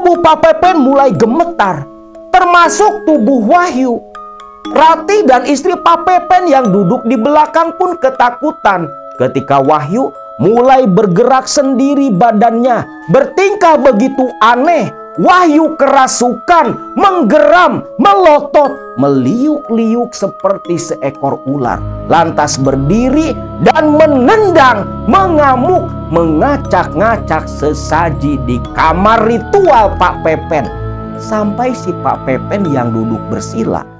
Tubuh Pak Pepen mulai gemetar, termasuk tubuh Wahyu. Ratih dan istri Pak Pepen yang duduk di belakang pun ketakutan ketika Wahyu mulai bergerak sendiri badannya, bertingkah begitu aneh. Wahyu kerasukan, menggeram, melotot, meliuk-liuk seperti seekor ular. Lantas berdiri dan menendang, mengamuk, mengacak-ngacak sesaji di kamar ritual Pak Pepen. Sampai si Pak Pepen yang duduk bersila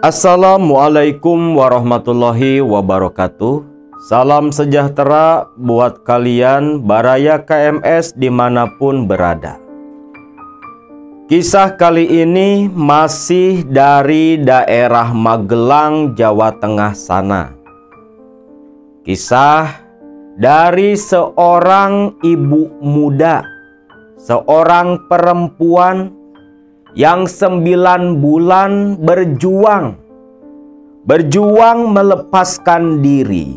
Assalamualaikum warahmatullahi wabarakatuh. Salam sejahtera buat kalian Baraya KMS dimanapun berada. Kisah kali ini masih dari daerah Magelang, Jawa Tengah sana. Kisah dari seorang ibu muda, seorang perempuan yang 9 bulan berjuang melepaskan diri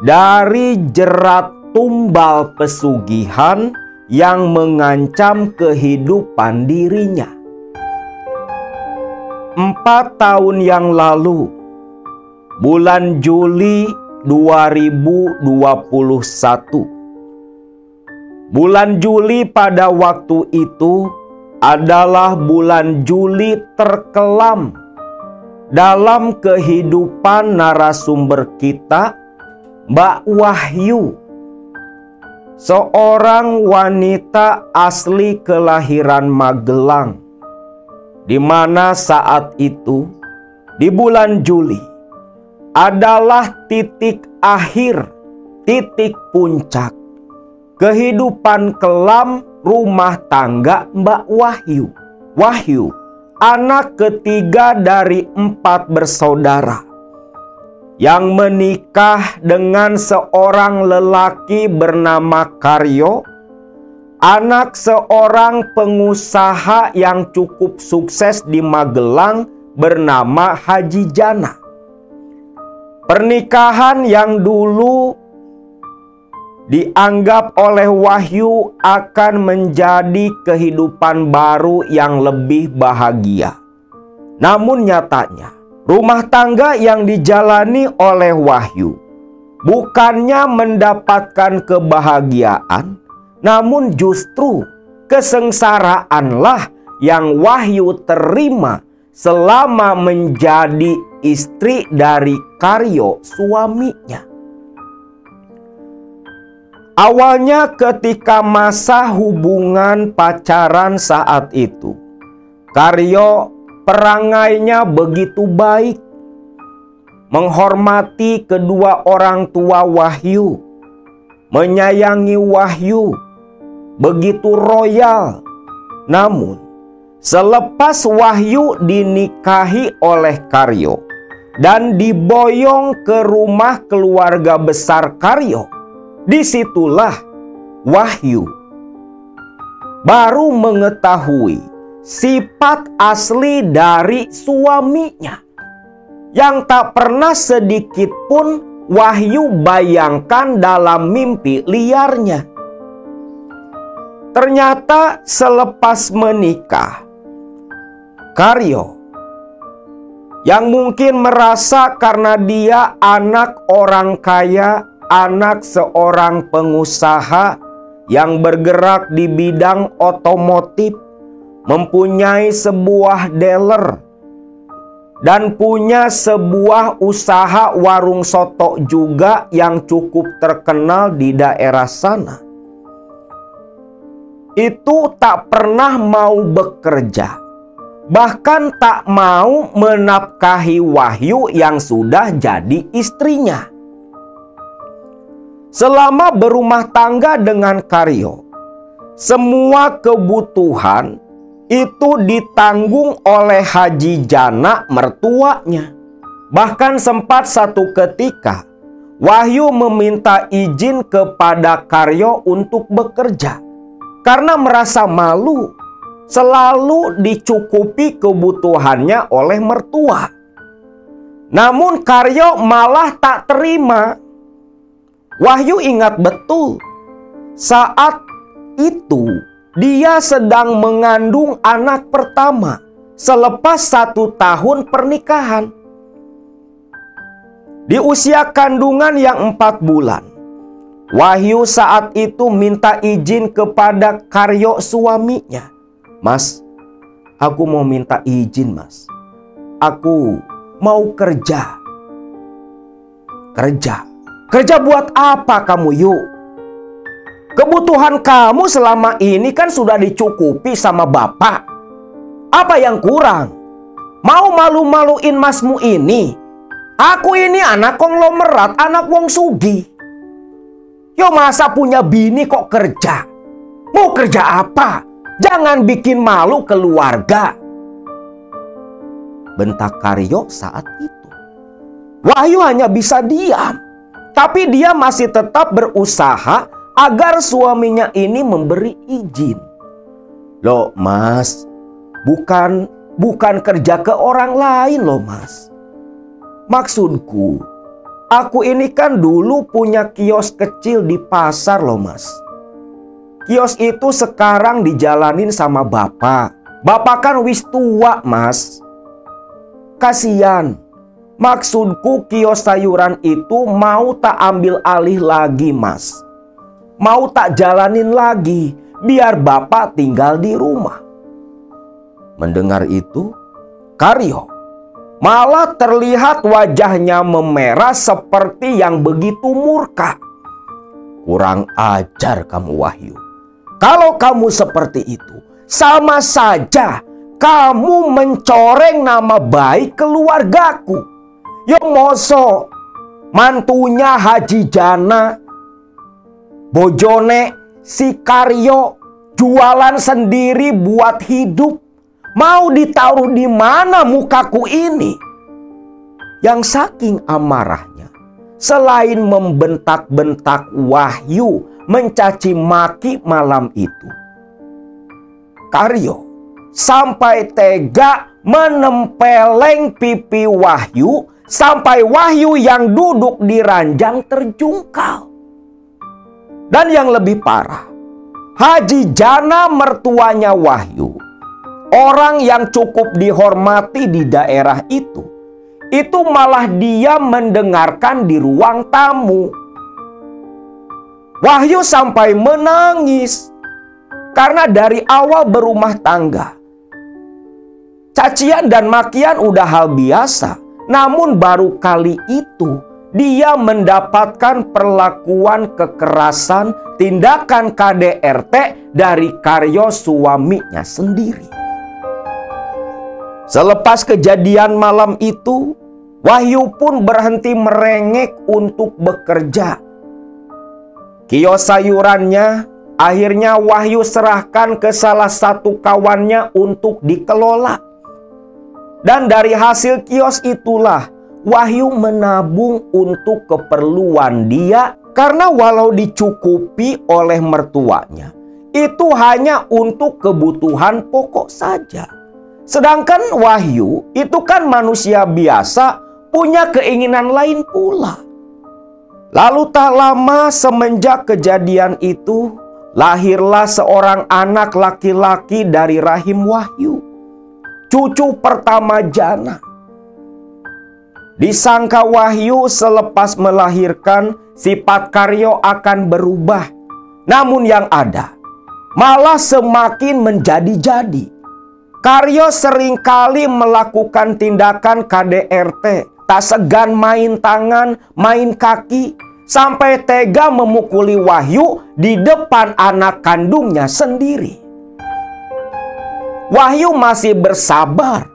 dari jerat tumbal pesugihan yang mengancam kehidupan dirinya. 4 tahun yang lalu, bulan Juli 2021. Bulan Juli pada waktu itu adalah bulan Juli terkelam dalam kehidupan narasumber kita, Mbak Wahyu, seorang wanita asli kelahiran Magelang, di mana saat itu di bulan Juli adalah titik akhir, titik puncak kehidupan kelam rumah tangga Mbak Wahyu. Wahyu, anak ketiga dari 4 bersaudara yang menikah dengan seorang lelaki bernama Karyo, anak seorang pengusaha yang cukup sukses di Magelang bernama Haji Jana. Pernikahan yang dulu dianggap oleh Wahyu akan menjadi kehidupan baru yang lebih bahagia. Namun nyatanya, rumah tangga yang dijalani oleh Wahyu bukannya mendapatkan kebahagiaan, namun justru kesengsaraanlah yang Wahyu terima selama menjadi istri dari Karyo, suaminya. Awalnya ketika masa hubungan pacaran saat itu, Karyo perangainya begitu baik, menghormati kedua orang tua Wahyu, menyayangi Wahyu, begitu royal. Namun, selepas Wahyu dinikahi oleh Karyo dan diboyong ke rumah keluarga besar Karyo, disitulah Wahyu baru mengetahui sifat asli dari suaminya yang tak pernah sedikit pun Wahyu bayangkan dalam mimpi liarnya. Ternyata selepas menikah, Karyo yang mungkin merasa karena dia anak orang kaya, anak seorang pengusaha yang bergerak di bidang otomotif, mempunyai sebuah dealer, dan punya sebuah usaha warung soto juga yang cukup terkenal di daerah sana. Itu tak pernah mau bekerja, bahkan tak mau menafkahi Wahyu yang sudah jadi istrinya. selama berumah tangga dengan Karyo, semua kebutuhan itu ditanggung oleh Haji Jana mertuanya. Bahkan sempat satu ketika Wahyu meminta izin kepada Karyo untuk bekerja karena merasa malu selalu dicukupi kebutuhannya oleh mertua. Namun Karyo malah tak terima. Wahyu ingat betul saat itu dia sedang mengandung anak pertama selepas 1 tahun pernikahan. Di usia kandungan yang 4 bulan, Wahyu saat itu minta izin kepada Karyo suaminya. "Mas, aku mau minta izin, Mas. Aku mau kerja." "Kerja? Kerja buat apa kamu, Yuk? Kebutuhan kamu selama ini kan sudah dicukupi sama bapak. Apa yang kurang? Mau malu-maluin masmu ini? Aku ini anak konglomerat, anak wong sugih. Yo, masa punya bini kok kerja? Mau kerja apa? Jangan bikin malu keluarga," bentak Karyo saat itu. Wahyu hanya bisa diam, tapi dia masih tetap berusaha agar suaminya ini memberi izin. "Loh Mas, bukan kerja ke orang lain loh Mas. Maksudku, aku ini kan dulu punya kios kecil di pasar loh Mas. Kios itu sekarang dijalanin sama bapak. Bapak kan wis tua Mas. Kasian. Maksudku kios sayuran itu mau tak ambil alih lagi Mas. Mau tak jalanin lagi biar bapak tinggal di rumah." Mendengar itu, Karyo malah terlihat wajahnya memerah seperti yang begitu murka. "Kurang ajar kamu Wahyu. Kalau kamu seperti itu, sama saja kamu mencoreng nama baik keluargaku. Yo moso mantunya Haji Jana, bojone si Karyo jualan sendiri buat hidup. Mau ditaruh di mana mukaku ini?" Yang saking amarahnya, selain membentak-bentak Wahyu, mencaci maki malam itu, Karyo sampai tega menempeleng pipi Wahyu sampai Wahyu yang duduk di ranjang terjungkal. Dan yang lebih parah, Haji Jana mertuanya Wahyu, orang yang cukup dihormati di daerah itu malah dia mendengarkan di ruang tamu. Wahyu sampai menangis karena dari awal berumah tangga, cacian dan makian udah hal biasa. Namun baru kali itu dia mendapatkan perlakuan kekerasan, tindakan KDRT dari Karyo suaminya sendiri. Selepas kejadian malam itu, Wahyu pun berhenti merengek untuk bekerja. Kios sayurannya akhirnya Wahyu serahkan ke salah satu kawannya untuk dikelola. Dan dari hasil kios itulah Wahyu menabung untuk keperluan dia, karena walau dicukupi oleh mertuanya, itu hanya untuk kebutuhan pokok saja. Sedangkan Wahyu itu kan manusia biasa, punya keinginan lain pula. Lalu tak lama semenjak kejadian itu, lahirlah seorang anak laki-laki dari rahim Wahyu, cucu pertama Jana. Disangka Wahyu selepas melahirkan sifat Karyo akan berubah. Namun yang ada malah semakin menjadi-jadi. Karyo seringkali melakukan tindakan KDRT, tak segan main tangan, main kaki, sampai tega memukuli Wahyu di depan anak kandungnya sendiri. Wahyu masih bersabar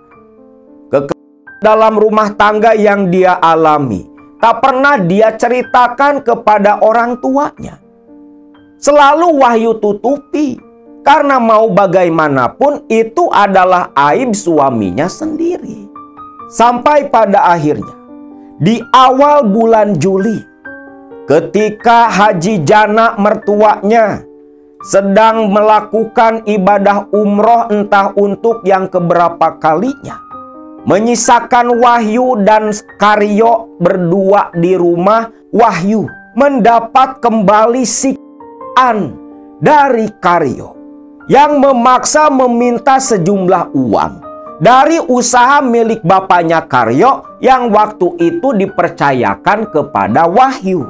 dalam rumah tangga yang dia alami, tak pernah dia ceritakan kepada orang tuanya. Selalu Wahyu tutupi, karena mau bagaimanapun itu adalah aib suaminya sendiri. Sampai pada akhirnya, di awal bulan Juli, ketika Haji Jana mertuanya sedang melakukan ibadah umroh entah untuk yang keberapa kalinya, menyisakan Wahyu dan Karyo berdua di rumah, Wahyu mendapat kembali siksaan dari Karyo yang memaksa meminta sejumlah uang dari usaha milik bapaknya Karyo yang waktu itu dipercayakan kepada Wahyu.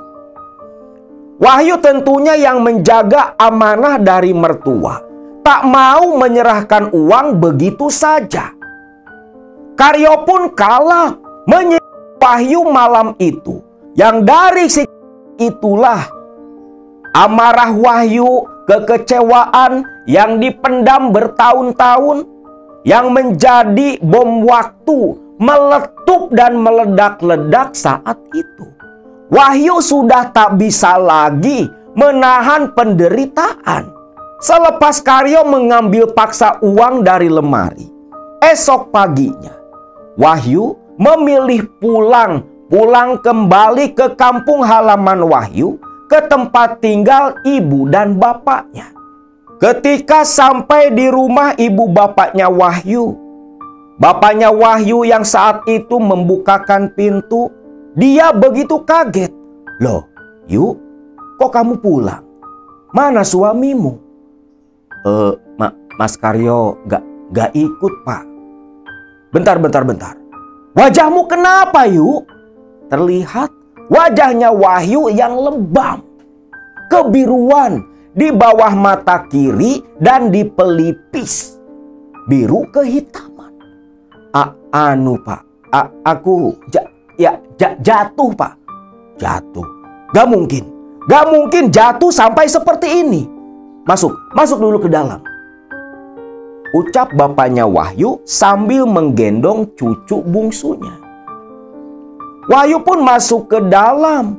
Wahyu tentunya yang menjaga amanah dari mertua, tak mau menyerahkan uang begitu saja. Karyo pun kalah menyerahkan Wahyu malam itu, yang dari itulah amarah Wahyu, kekecewaan yang dipendam bertahun-tahun, yang menjadi bom waktu meletup dan meledak-ledak saat itu. Wahyu sudah tak bisa lagi menahan penderitaan. Selepas Karyo mengambil paksa uang dari lemari, esok paginya Wahyu memilih pulang kembali ke kampung halaman Wahyu, ke tempat tinggal ibu dan bapaknya. Ketika sampai di rumah ibu bapaknya Wahyu, bapaknya Wahyu yang saat itu membukakan pintu, dia begitu kaget. Loh, Yu, kok kamu pulang? Mana suamimu? Mas Karyo gak ikut, Pak. Bentar. Wajahmu kenapa, Yu? Terlihat wajahnya Wahyu yang lebam, kebiruan di bawah mata kiri dan di pelipis, biru kehitaman. Pak, aku jatuh, Pak. Jatuh. Gak mungkin jatuh sampai seperti ini. Masuk dulu ke dalam, ucap bapaknya Wahyu sambil menggendong cucu bungsunya. Wahyu pun masuk ke dalam,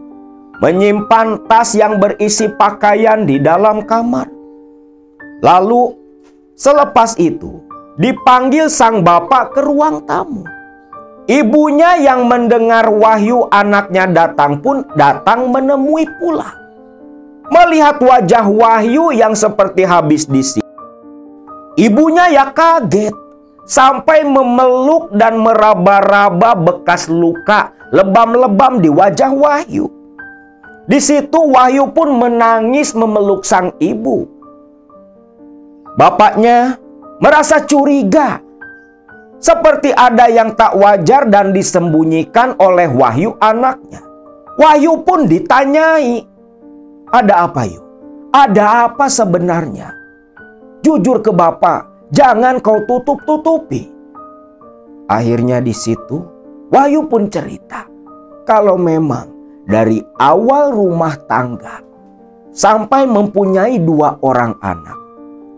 menyimpan tas yang berisi pakaian di dalam kamar. Lalu selepas itu dipanggil sang bapak ke ruang tamu. Ibunya yang mendengar Wahyu anaknya datang pun datang menemui pula. Melihat wajah Wahyu yang seperti habis disiksa, ibunya ya kaget sampai memeluk dan meraba-raba bekas luka lebam-lebam di wajah Wahyu. Di situ Wahyu pun menangis memeluk sang ibu. Bapaknya merasa curiga, seperti ada yang tak wajar dan disembunyikan oleh Wahyu anaknya. Wahyu pun ditanyai, "Ada apa, Yu? Ada apa sebenarnya? Jujur ke Bapak, jangan kau tutup-tutupi." Akhirnya di situ Wahyu pun cerita kalau memang dari awal rumah tangga sampai mempunyai 2 orang anak,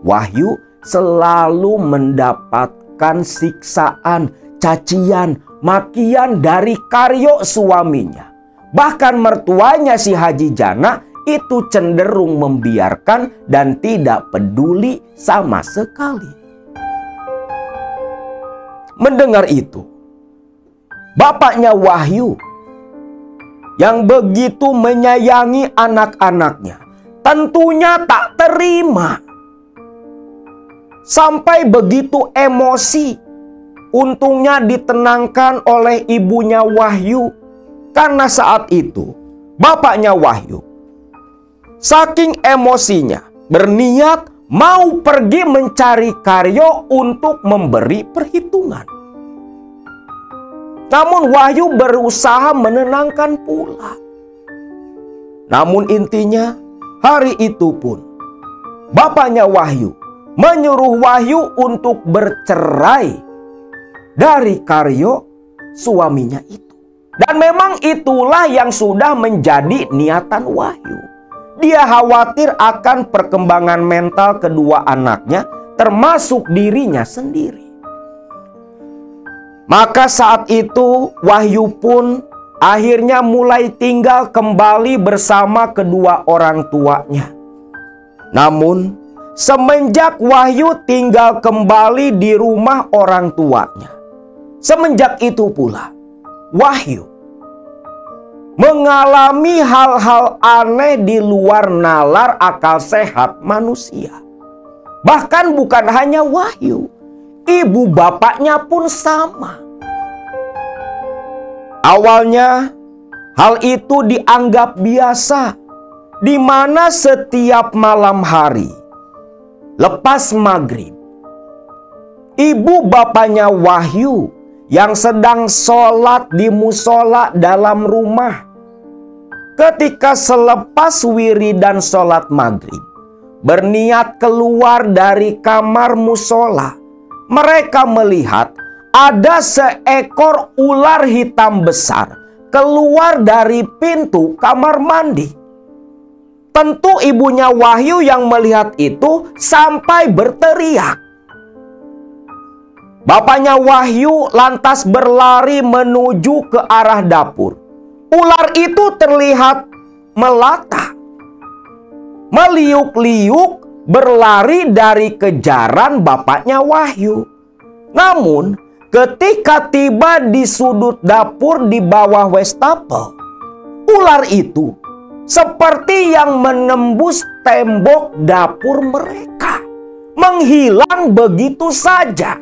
Wahyu selalu mendapatkan siksaan, cacian, makian dari Karyo suaminya. Bahkan mertuanya si Haji Jana itu cenderung membiarkan dan tidak peduli sama sekali. Mendengar itu, bapaknya Wahyu yang begitu menyayangi anak-anaknya tentunya tak terima. Sampai begitu emosi, untungnya ditenangkan oleh ibunya Wahyu. Karena saat itu bapaknya Wahyu saking emosinya berniat mau pergi mencari Karyo untuk memberi perhitungan. Namun Wahyu berusaha menenangkan pula. Namun intinya hari itu pun bapaknya Wahyu menyuruh Wahyu untuk bercerai dari Karyo suaminya itu. Dan memang itulah yang sudah menjadi niatan Wahyu. Dia khawatir akan perkembangan mental kedua anaknya, termasuk dirinya sendiri. Maka saat itu Wahyu pun akhirnya mulai tinggal kembali bersama kedua orang tuanya. Namun, semenjak Wahyu tinggal kembali di rumah orang tuanya, semenjak itu pula Wahyu mengalami hal-hal aneh di luar nalar akal sehat manusia. Bahkan bukan hanya Wahyu, ibu bapaknya pun sama. Awalnya hal itu dianggap biasa, di mana setiap malam hari lepas maghrib, ibu bapaknya Wahyu yang sedang sholat di musola dalam rumah, ketika selepas wiridan sholat maghrib, berniat keluar dari kamar musola, mereka melihat ada seekor ular hitam besar keluar dari pintu kamar mandi. Tentu ibunya Wahyu yang melihat itu sampai berteriak. Bapaknya Wahyu lantas berlari menuju ke arah dapur. Ular itu terlihat melata, meliuk-liuk berlari dari kejaran bapaknya Wahyu. Namun, ketika tiba di sudut dapur di bawah wastafel, ular itu seperti yang menembus tembok dapur mereka, menghilang begitu saja.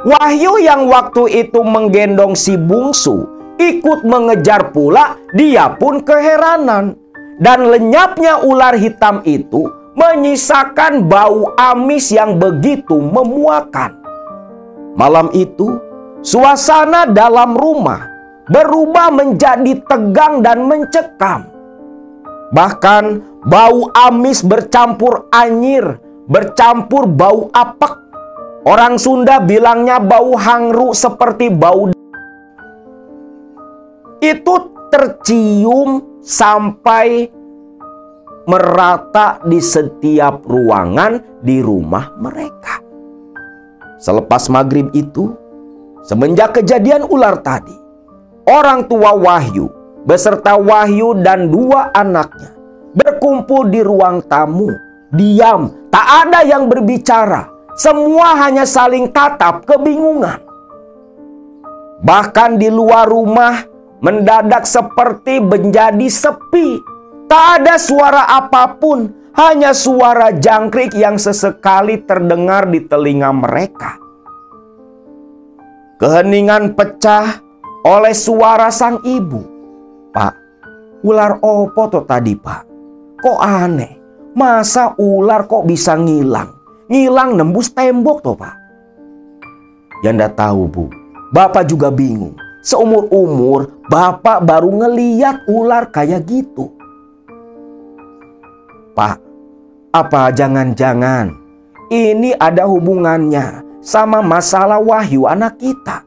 Wahyu yang waktu itu menggendong si bungsu ikut mengejar pula, dia pun keheranan. Dan lenyapnya ular hitam itu menyisakan bau amis yang begitu memuakan. Malam itu, suasana dalam rumah berubah menjadi tegang dan mencekam. Bahkan bau amis bercampur anyir, bercampur bau apek. Orang Sunda bilangnya bau hangru seperti bau. Itu tercium sampai merata di setiap ruangan di rumah mereka. Selepas maghrib itu, semenjak kejadian ular tadi, orang tua Wahyu beserta Wahyu dan dua anaknya berkumpul di ruang tamu. Diam, tak ada yang berbicara. Semua hanya saling tatap kebingungan. Bahkan di luar rumah mendadak seperti menjadi sepi. Tak ada suara apapun, hanya suara jangkrik yang sesekali terdengar di telinga mereka. Keheningan pecah oleh suara sang ibu. "Pak, ular opo to tadi, Pak? Kok aneh? Masa ular kok bisa ngilang? Ngilang nembus tembok toh, Pak?" "Ya ndak tahu, Bu. Bapak juga bingung. Seumur-umur Bapak baru ngeliat ular kayak gitu." "Pak, apa jangan-jangan ini ada hubungannya sama masalah Wahyu anak kita?"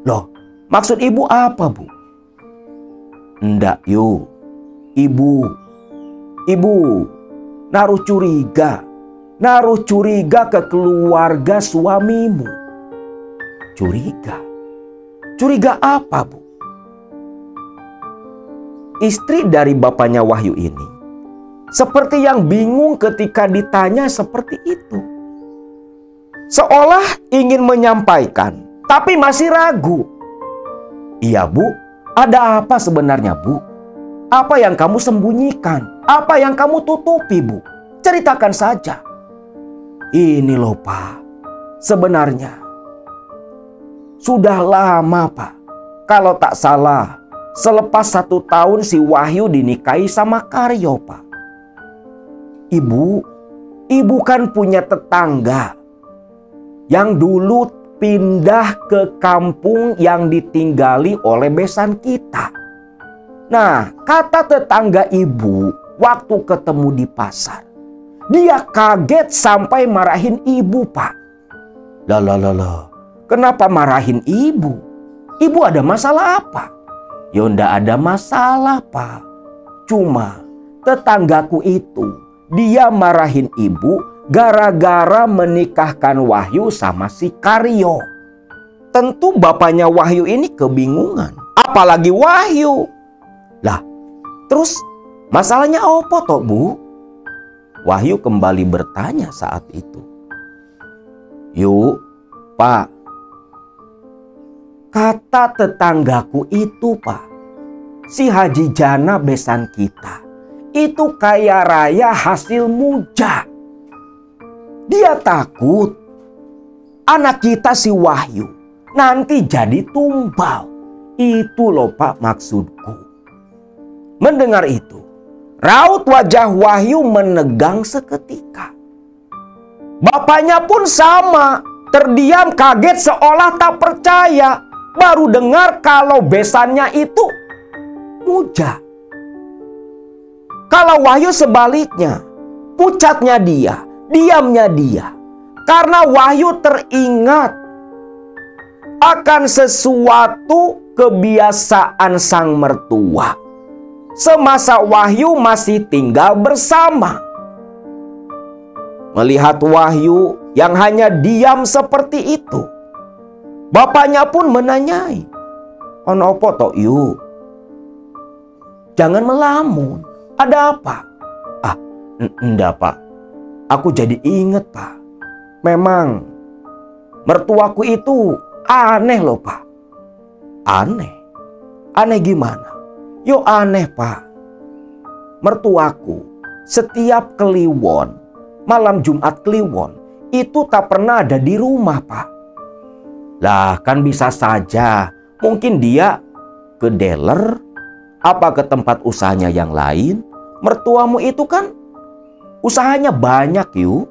"Loh, maksud ibu apa, Bu?" "Ndak, yuk. Ibu naruh curiga ke keluarga suamimu." "Curiga? Curiga apa, Bu?" Istri dari bapaknya Wahyu ini seperti yang bingung ketika ditanya seperti itu. Seolah ingin menyampaikan, tapi masih ragu. "Iya, Bu. Ada apa sebenarnya, Bu? Apa yang kamu sembunyikan? Apa yang kamu tutupi, Bu? Ceritakan saja." "Ini loh, Pak. Sebenarnya sudah lama, Pak. Kalau tak salah, selepas 1 tahun si Wahyu dinikahi sama Karyo, Pak. Ibu kan punya tetangga yang dulu pindah ke kampung yang ditinggali oleh besan kita. Nah, kata tetangga ibu waktu ketemu di pasar, dia kaget sampai marahin ibu, Pak." Lah, kenapa marahin ibu? Ibu ada masalah apa?" "Ya ndak ada masalah, Pak. Cuma tetanggaku itu, dia marahin ibu gara-gara menikahkan Wahyu sama si Karyo. tentu bapaknya Wahyu ini kebingungan. Apalagi Wahyu. Lah, terus masalahnya apa toh, Bu? Wahyu kembali bertanya saat itu. Yuk, Pak. Kata tetanggaku itu, Pak. Si Haji Jana besan kita. Itu kaya raya hasil muja. Dia takut anak kita si Wahyu nanti jadi tumbal. Itu loh Pak maksudku. Mendengar itu, raut wajah Wahyu menegang seketika. Bapaknya pun sama, terdiam kaget seolah tak percaya. Baru dengar kalau besannya itu muja. Kalau Wahyu sebaliknya, pucatnya dia, diamnya dia. Karena Wahyu teringat akan sesuatu kebiasaan sang mertua semasa Wahyu masih tinggal bersama. Melihat Wahyu yang hanya diam seperti itu, bapaknya pun menanyai, "Ono apa tok yu? Jangan melamun. Ada apa?" "Ah, enggak Pak. Aku jadi inget Pak. Memang mertuaku itu aneh loh Pak." "Aneh? Aneh gimana?" "Yo aneh Pak. Mertuaku setiap Kliwon, malam Jumat Kliwon, itu tak pernah ada di rumah Pak." "Lah kan bisa saja. Mungkin dia ke dealer, apa ke tempat usahanya yang lain. Mertuamu itu kan usahanya banyak yuk."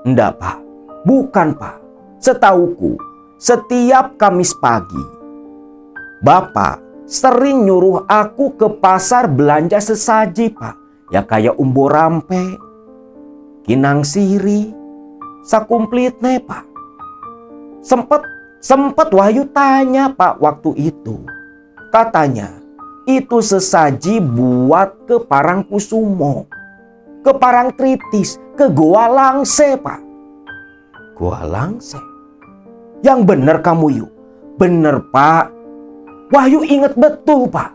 "Enggak Pak. Bukan Pak. Setauku setiap Kamis pagi Bapak sering nyuruh aku ke pasar belanja sesaji Pak. Ya kayak umbo rampe, kinang siri, sakumplitne Pak." Sempet Wahyu tanya Pak waktu itu. Katanya itu sesaji buat ke Parangkusumo, ke Parangtritis, ke Goa Langse Pak. "Goa Langse? Yang bener kamu yuk." "Bener Pak." Wahyu ingat betul Pak.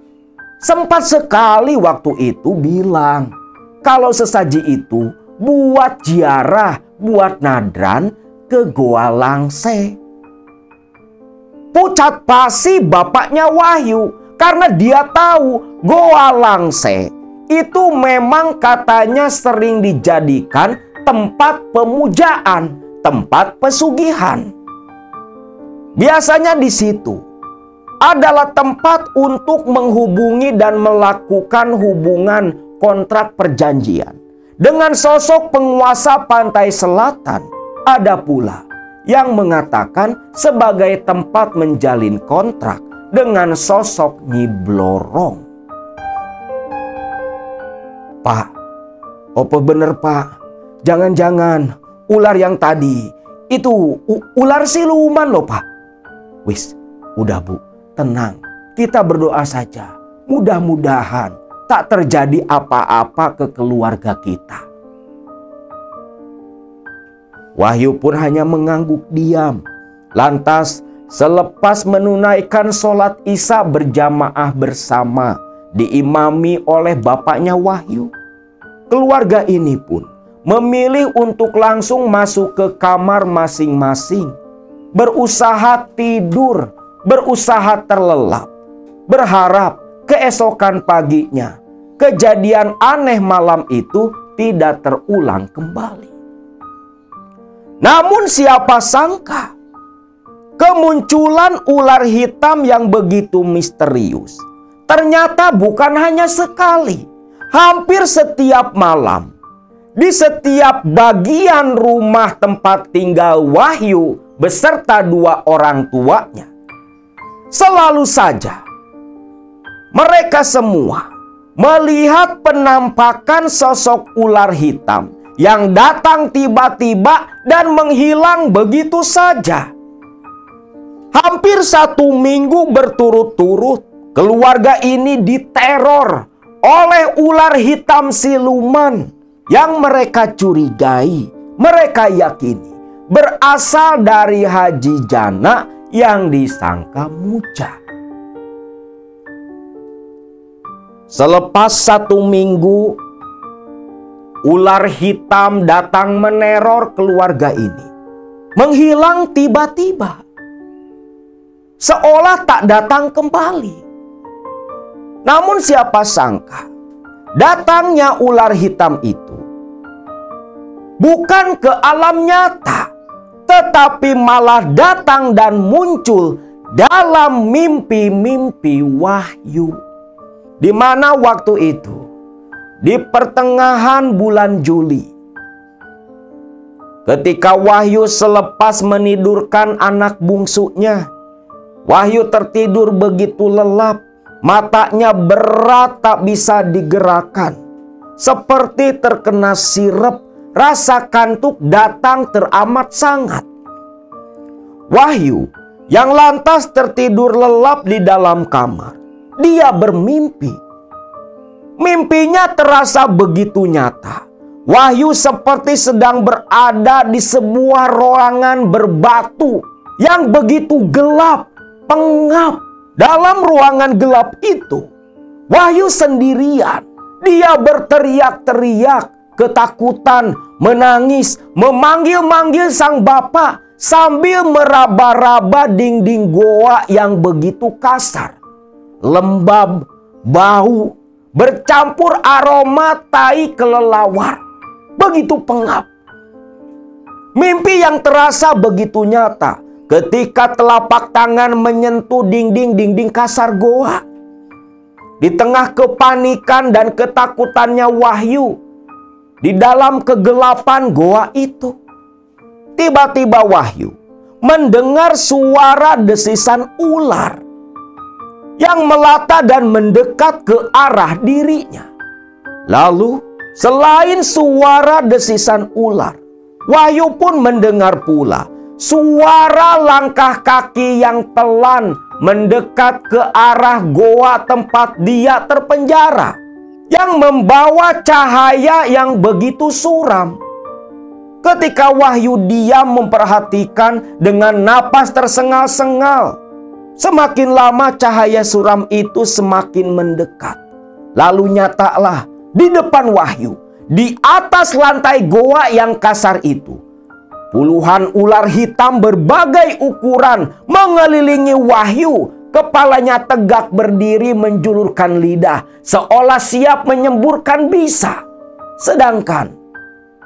Sempat sekali waktu itu bilang kalau sesaji itu buat ziarah, buat nadran ke Goa Langse. Pucat pasi bapaknya Wahyu karena dia tahu Goa Langse itu memang katanya sering dijadikan tempat pemujaan, tempat pesugihan. Biasanya di situ adalah tempat untuk menghubungi dan melakukan hubungan kontrak perjanjian dengan sosok penguasa pantai selatan. Ada pula yang mengatakan sebagai tempat menjalin kontrak dengan sosok Nyi Blorong. "Pak, apa bener Pak? Jangan-jangan ular yang tadi itu ular siluman loh Pak." "Wis, udah Bu, tenang. Kita berdoa saja. Mudah-mudahan tak terjadi apa-apa ke keluarga kita." Wahyu pun hanya mengangguk diam. Lantas selepas menunaikan sholat Isya berjamaah bersama diimami oleh bapaknya Wahyu, keluarga ini pun memilih untuk langsung masuk ke kamar masing-masing, berusaha tidur, berusaha terlelap, berharap keesokan paginya kejadian aneh malam itu tidak terulang kembali. Namun siapa sangka kemunculan ular hitam yang begitu misterius ternyata bukan hanya sekali, hampir setiap malam di setiap bagian rumah tempat tinggal Wahyu beserta dua orang tuanya. Selalu saja mereka semua melihat penampakan sosok ular hitam yang datang tiba-tiba dan menghilang begitu saja. Hampir 1 minggu berturut-turut keluarga ini diteror oleh ular hitam siluman yang mereka curigai, mereka yakini berasal dari Haji Jana yang disangka muda. Selepas 1 minggu, ular hitam datang meneror keluarga ini. Menghilang tiba-tiba, seolah tak datang kembali. Namun siapa sangka, datangnya ular hitam itu bukan ke alam nyata, tetapi malah datang dan muncul dalam mimpi-mimpi Wahyu. Di mana waktu itu, di pertengahan bulan Juli, ketika Wahyu selepas menidurkan anak bungsunya, Wahyu tertidur begitu lelap, matanya berat tak bisa digerakkan. Seperti terkena sirep, rasa kantuk datang teramat sangat. Wahyu yang lantas tertidur lelap di dalam kamar, dia bermimpi. Mimpinya terasa begitu nyata. Wahyu seperti sedang berada di sebuah ruangan berbatu yang begitu gelap, pengap. Dalam ruangan gelap itu, Wahyu sendirian. Dia berteriak-teriak, ketakutan, menangis, memanggil-manggil sang bapa sambil meraba-raba dinding goa yang begitu kasar, lembab, bau, bercampur aroma tai kelelawar, begitu pengap. Mimpi yang terasa begitu nyata ketika telapak tangan menyentuh dinding-dinding kasar goa. Di tengah kepanikan dan ketakutannya Wahyu, di dalam kegelapan goa itu, tiba-tiba Wahyu mendengar suara desisan ular yang melata dan mendekat ke arah dirinya. Lalu, selain suara desisan ular, Wahyu pun mendengar pula suara langkah kaki yang pelan mendekat ke arah goa tempat dia terpenjara, yang membawa cahaya yang begitu suram. Ketika Wahyu diam memperhatikan dengan napas tersengal-sengal, semakin lama cahaya suram itu semakin mendekat. Lalu nyatalah di depan Wahyu, di atas lantai goa yang kasar itu, puluhan ular hitam berbagai ukuran mengelilingi Wahyu. Kepalanya tegak berdiri menjulurkan lidah, seolah siap menyemburkan bisa. Sedangkan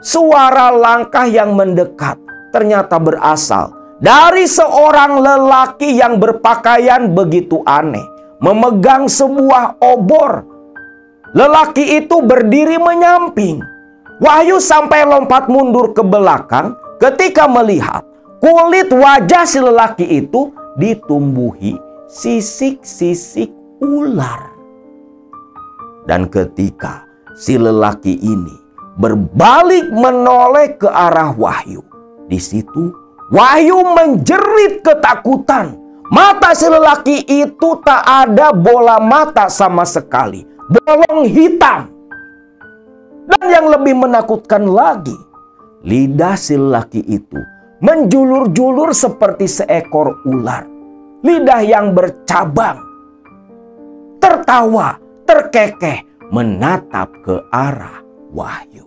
suara langkah yang mendekat ternyata berasal dari seorang lelaki yang berpakaian begitu aneh, memegang sebuah obor. Lelaki itu berdiri menyamping. Wahyu sampai lompat mundur ke belakang ketika melihat kulit wajah si lelaki itu ditumbuhi sisik-sisik ular. Dan ketika si lelaki ini berbalik menoleh ke arah Wahyu, di situ Wahyu menjerit ketakutan. Mata si lelaki itu tak ada bola mata sama sekali, bolong hitam. Dan yang lebih menakutkan lagi, lidah si lelaki itu menjulur-julur seperti seekor ular. Lidah yang bercabang, tertawa, terkekeh, menatap ke arah Wahyu.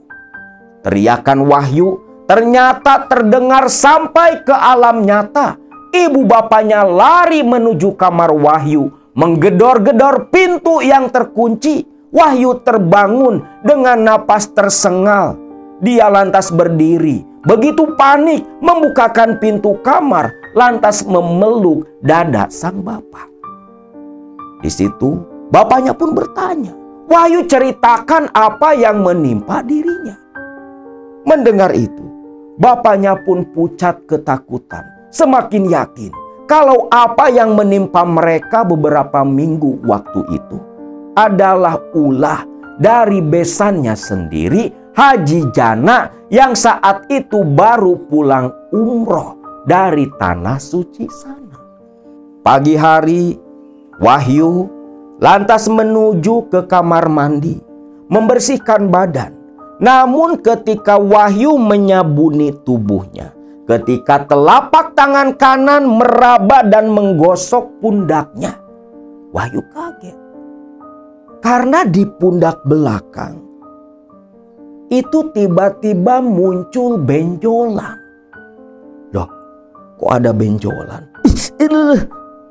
Teriakan Wahyu ternyata terdengar sampai ke alam nyata. Ibu bapanya lari menuju kamar Wahyu, menggedor-gedor pintu yang terkunci. Wahyu terbangun dengan napas tersengal. Dia lantas berdiri, begitu panik membukakan pintu kamar, lantas memeluk dada sang bapa. Di situ bapaknya pun bertanya, Wahyu ceritakan apa yang menimpa dirinya. Mendengar itu, bapaknya pun pucat ketakutan, semakin yakin kalau apa yang menimpa mereka beberapa minggu waktu itu adalah ulah dari besannya sendiri, Haji Jana, yang saat itu baru pulang umroh dari tanah suci sana. Pagi hari, Wahyu lantas menuju ke kamar mandi, membersihkan badan. Namun ketika Wahyu menyabuni tubuhnya, ketika telapak tangan kanan meraba dan menggosok pundaknya. Wahyu kaget. Karena di pundak belakang itu tiba-tiba muncul benjolan. Loh, kok ada benjolan?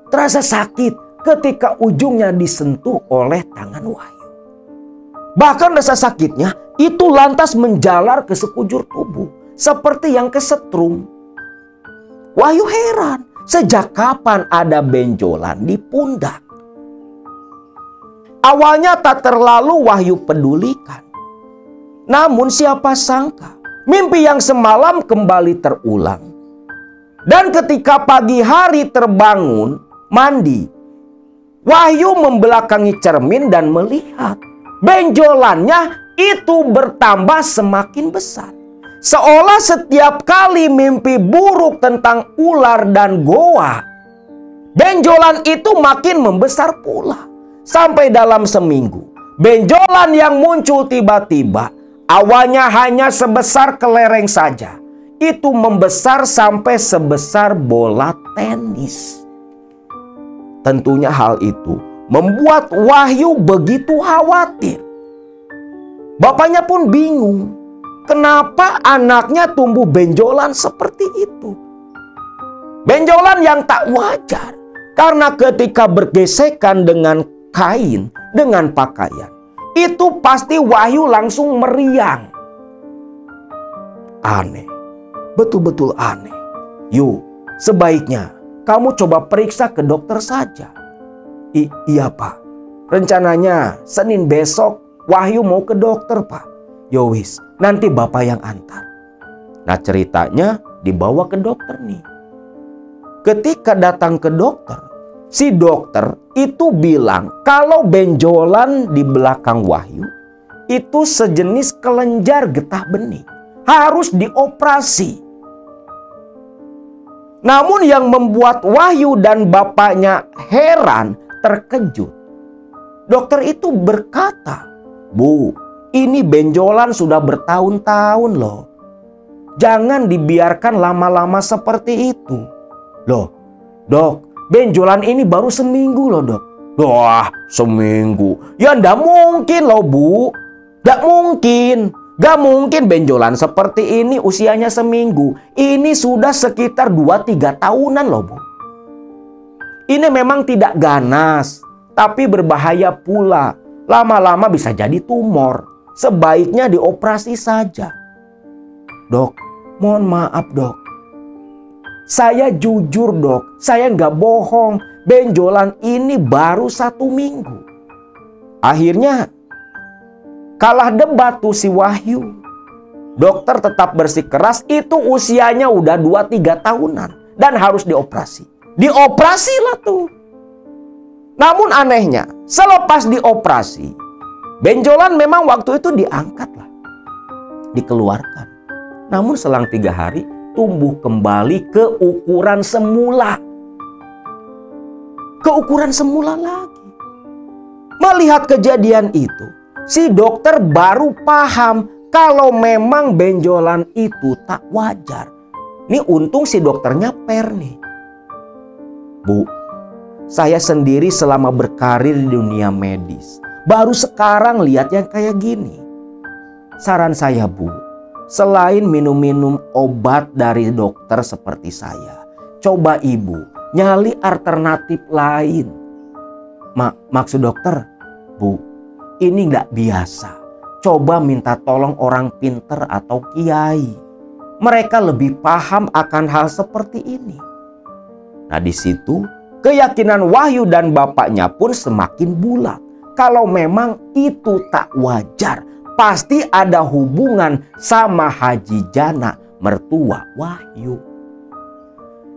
Terasa sakit ketika ujungnya disentuh oleh tangan Wahyu. Bahkan rasa sakitnya itu lantas menjalar ke sekujur tubuh, seperti yang kesetrum. Wahyu heran, sejak kapan ada benjolan di pundak? Awalnya tak terlalu Wahyu pedulikan. Namun siapa sangka mimpi yang semalam kembali terulang. Dan ketika pagi hari terbangun, mandi, Wahyu membelakangi cermin dan melihat benjolannya itu bertambah semakin besar. Seolah setiap kali mimpi buruk tentang ular dan goa, benjolan itu makin membesar pula. Sampai dalam seminggu, benjolan yang muncul tiba-tiba, awalnya hanya sebesar kelereng saja, itu membesar sampai sebesar bola tenis. Tentunya hal itu membuat Wahyu begitu khawatir. Bapaknya pun bingung, kenapa anaknya tumbuh benjolan seperti itu. Benjolan yang tak wajar, karena ketika bergesekan dengan kain, dengan pakaian, itu pasti Wahyu langsung meriang. Aneh, betul-betul aneh. Yuk, sebaiknya kamu coba periksa ke dokter saja. Iya Pak, rencananya Senin besok Wahyu mau ke dokter Pak. Yowis, nanti Bapak yang antar. Nah ceritanya dibawa ke dokter nih. Ketika datang ke dokter, si dokter itu bilang kalau benjolan di belakang Wahyu itu sejenis kelenjar getah bening, harus dioperasi. Namun yang membuat Wahyu dan bapaknya heran, terkejut. Dokter itu berkata, "Bu, ini benjolan sudah bertahun-tahun loh. Jangan dibiarkan lama-lama seperti itu." Loh, Dok, benjolan ini baru seminggu loh Dok. Wah, seminggu? Ya ndak mungkin loh Bu. Ndak mungkin. Gak mungkin benjolan seperti ini usianya seminggu. Ini sudah sekitar 2-3 tahunan loh Bu. Ini memang tidak ganas, tapi berbahaya pula. Lama-lama bisa jadi tumor. Sebaiknya dioperasi saja. Dok, mohon maaf Dok. Saya jujur Dok, saya nggak bohong. Benjolan ini baru 1 minggu. Akhirnya kalah debat tuh si Wahyu. Dokter tetap bersikeras itu usianya udah 2-3 tahunan. Dan harus dioperasi. Dioperasilah tuh. Namun anehnya, selepas dioperasi, benjolan memang waktu itu diangkat lah. Dikeluarkan. Namun selang 3 hari, tumbuh kembali ke ukuran semula. Ke ukuran semula lagi. Melihat kejadian itu, si dokter baru paham kalau memang benjolan itu tak wajar. Ini untung si dokternya per nih. Bu, saya sendiri selama berkarir di dunia medis, baru sekarang lihat yang kayak gini. Saran saya Bu, selain minum-minum obat dari dokter seperti saya, coba Ibu nyali alternatif lain. Maksud dokter, Bu, ini nggak biasa. Coba minta tolong orang pinter atau kiai. Mereka lebih paham akan hal seperti ini. Nah di situ keyakinan Wahyu dan bapaknya pun semakin bulat. Kalau memang itu tak wajar, pasti ada hubungan sama Haji Jana, mertua Wahyu.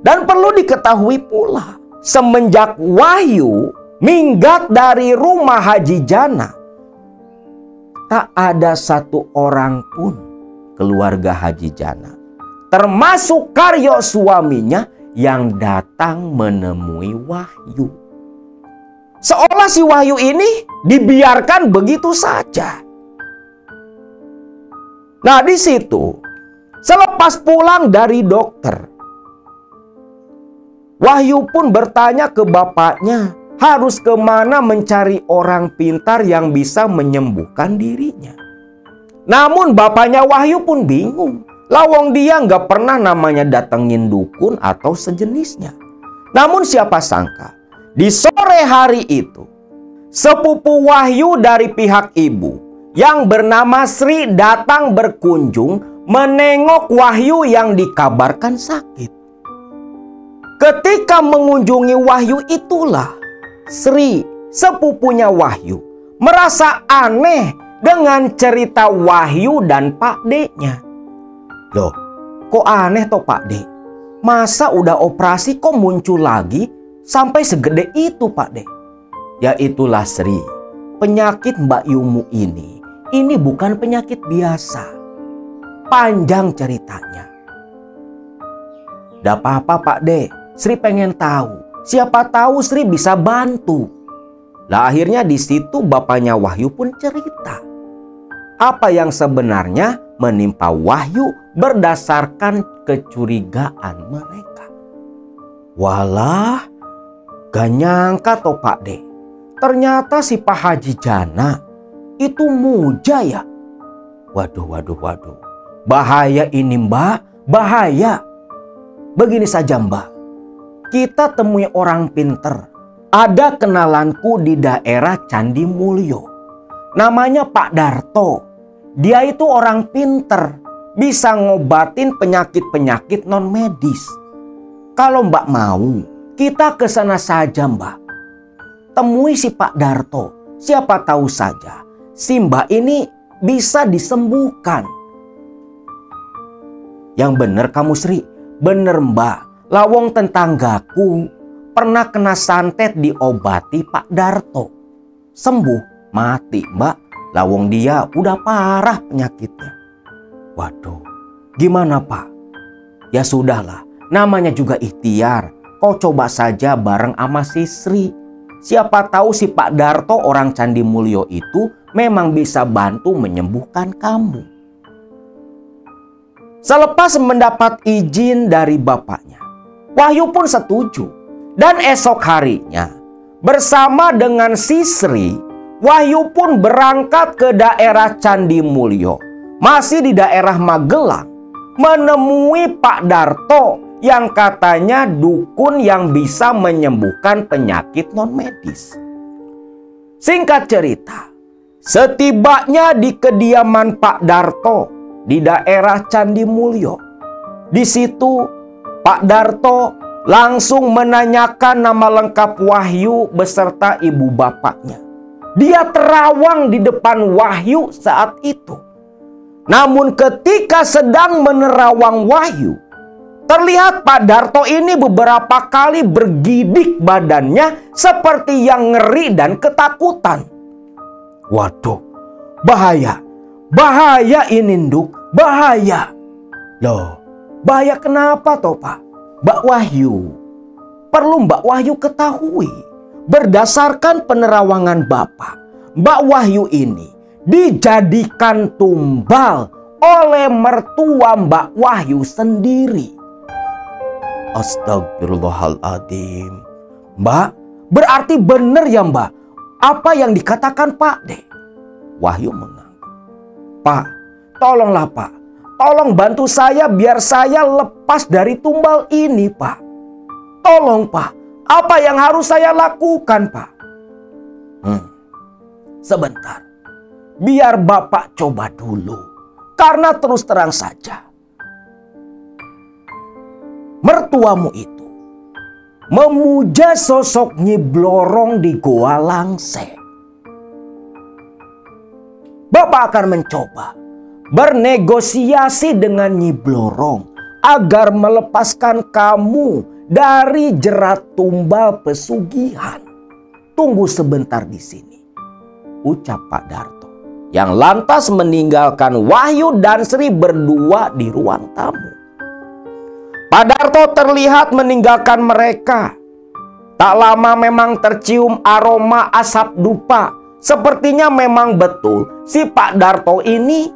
Dan perlu diketahui pula, semenjak Wahyu minggat dari rumah Haji Jana, tak ada satu orang pun keluarga Haji Jana, termasuk Karyo suaminya, yang datang menemui Wahyu. Seolah si Wahyu ini dibiarkan begitu saja. Nah di situ Selepas pulang dari dokter, Wahyu pun bertanya ke bapaknya harus kemana mencari orang pintar yang bisa menyembuhkan dirinya. Namun bapaknya Wahyu pun bingung. Lawang dia nggak pernah namanya datengin dukun atau sejenisnya. Namun siapa sangka di sore hari itu sepupu Wahyu dari pihak ibu yang bernama Sri datang berkunjung menengok Wahyu yang dikabarkan sakit. Ketika mengunjungi Wahyu itulah Sri, sepupunya Wahyu, merasa aneh dengan cerita Wahyu dan Pak D-nya. Loh, kok aneh toh Pak D? Masa udah operasi kok muncul lagi sampai segede itu Pak D? Ya itulah Sri, penyakit Mbak Yumu ini bukan penyakit biasa. Panjang ceritanya. Gak apa-apa Pak D, Sri pengen tahu. Siapa tahu Sri bisa bantu. Lah akhirnya di situ bapaknya Wahyu pun cerita apa yang sebenarnya menimpa Wahyu berdasarkan kecurigaan mereka. Walah, gak nyangka toh Pak D. Ternyata si Pak Haji Jana itu muja ya. Waduh. Bahaya ini Mbak, bahaya. Begini saja Mbak, kita temui orang pinter. Ada kenalanku di daerah Candi Mulyo. Namanya Pak Darto. Dia itu orang pinter, bisa ngobatin penyakit-penyakit non medis. Kalau Mbak mau, kita ke sana saja Mbak. Temui si Pak Darto. Siapa tahu saja si Mbak ini bisa disembuhkan. Yang bener kamu Sri, bener Mbak. Lawong tetanggaku pernah kena santet diobati Pak Darto. Sembuh, mati Mbak. Lawong dia udah parah penyakitnya. Waduh, gimana Pak? Ya sudahlah, namanya juga ikhtiar. Kau coba saja bareng sama si Sri. Siapa tahu si Pak Darto orang Candi Mulyo itu memang bisa bantu menyembuhkan kamu. Selepas mendapat izin dari bapaknya, Wahyu pun setuju. Dan esok harinya bersama dengan si Sri, Wahyu pun berangkat ke daerah Candi Mulyo, masih di daerah Magelang, menemui Pak Darto yang katanya dukun yang bisa menyembuhkan penyakit non medis. Singkat cerita, setibanya di kediaman Pak Darto di daerah Candi Mulyo, di situ Pak Darto langsung menanyakan nama lengkap Wahyu beserta ibu bapaknya. Dia terawang di depan Wahyu saat itu. Namun ketika sedang menerawang Wahyu, terlihat Pak Darto ini beberapa kali bergidik badannya seperti yang ngeri dan ketakutan. Waduh, bahaya. Bahaya ini Nduk, bahaya. Loh, bahaya kenapa toh Pak? Mbak Wahyu, perlu Mbak Wahyu ketahui. Berdasarkan penerawangan Bapak, Mbak Wahyu ini dijadikan tumbal oleh mertua Mbak Wahyu sendiri. Astagfirullahaladzim. Mbak, berarti benar ya Mbak apa yang dikatakan Pak D? Wahyu mengangguk. Pak, tolonglah Pak. Tolong bantu saya biar saya lepas dari tumbal ini Pak. Tolong Pak. Apa yang harus saya lakukan, Pak? Sebentar. Biar Bapak coba dulu. Karena terus terang saja, mertuamu itu memuja sosok Nyi Blorong di Goa Langse. Bapak akan mencoba bernegosiasi dengan Nyi Blorong agar melepaskan kamu dari jerat tumbal pesugihan. Tunggu sebentar di sini, ucap Pak Darto, yang lantas meninggalkan Wahyu dan Sri berdua di ruang tamu. Pak Darto terlihat meninggalkan mereka. Tak lama memang tercium aroma asap dupa. Sepertinya memang betul si Pak Darto ini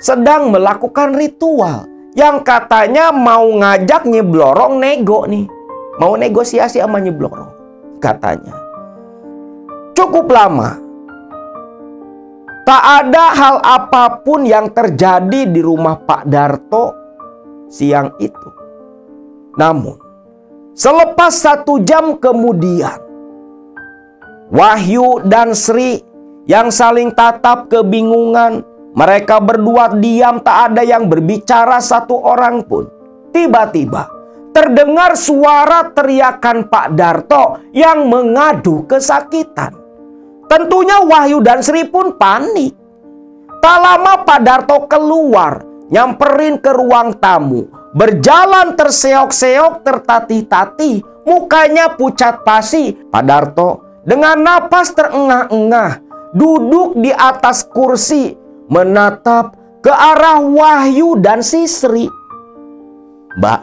sedang melakukan ritual yang katanya mau ngajak Nyi Blorong nego nih. Mau negosiasi sama Nyi Blorong katanya. Cukup lama. Tak ada hal apapun yang terjadi di rumah Pak Darto siang itu. Namun, selepas 1 jam kemudian, Wahyu dan Sri yang saling tatap kebingungan, mereka berdua diam, tak ada yang berbicara satu orang pun. Tiba-tiba terdengar suara teriakan Pak Darto yang mengadu kesakitan. Tentunya Wahyu dan Sri pun panik. Tak lama Pak Darto keluar, nyamperin ke ruang tamu, berjalan terseok-seok, tertatih-tatih, mukanya pucat pasi. Pak Darto dengan napas terengah-engah duduk di atas kursi, menatap ke arah Wahyu dan si Sri. Mbak,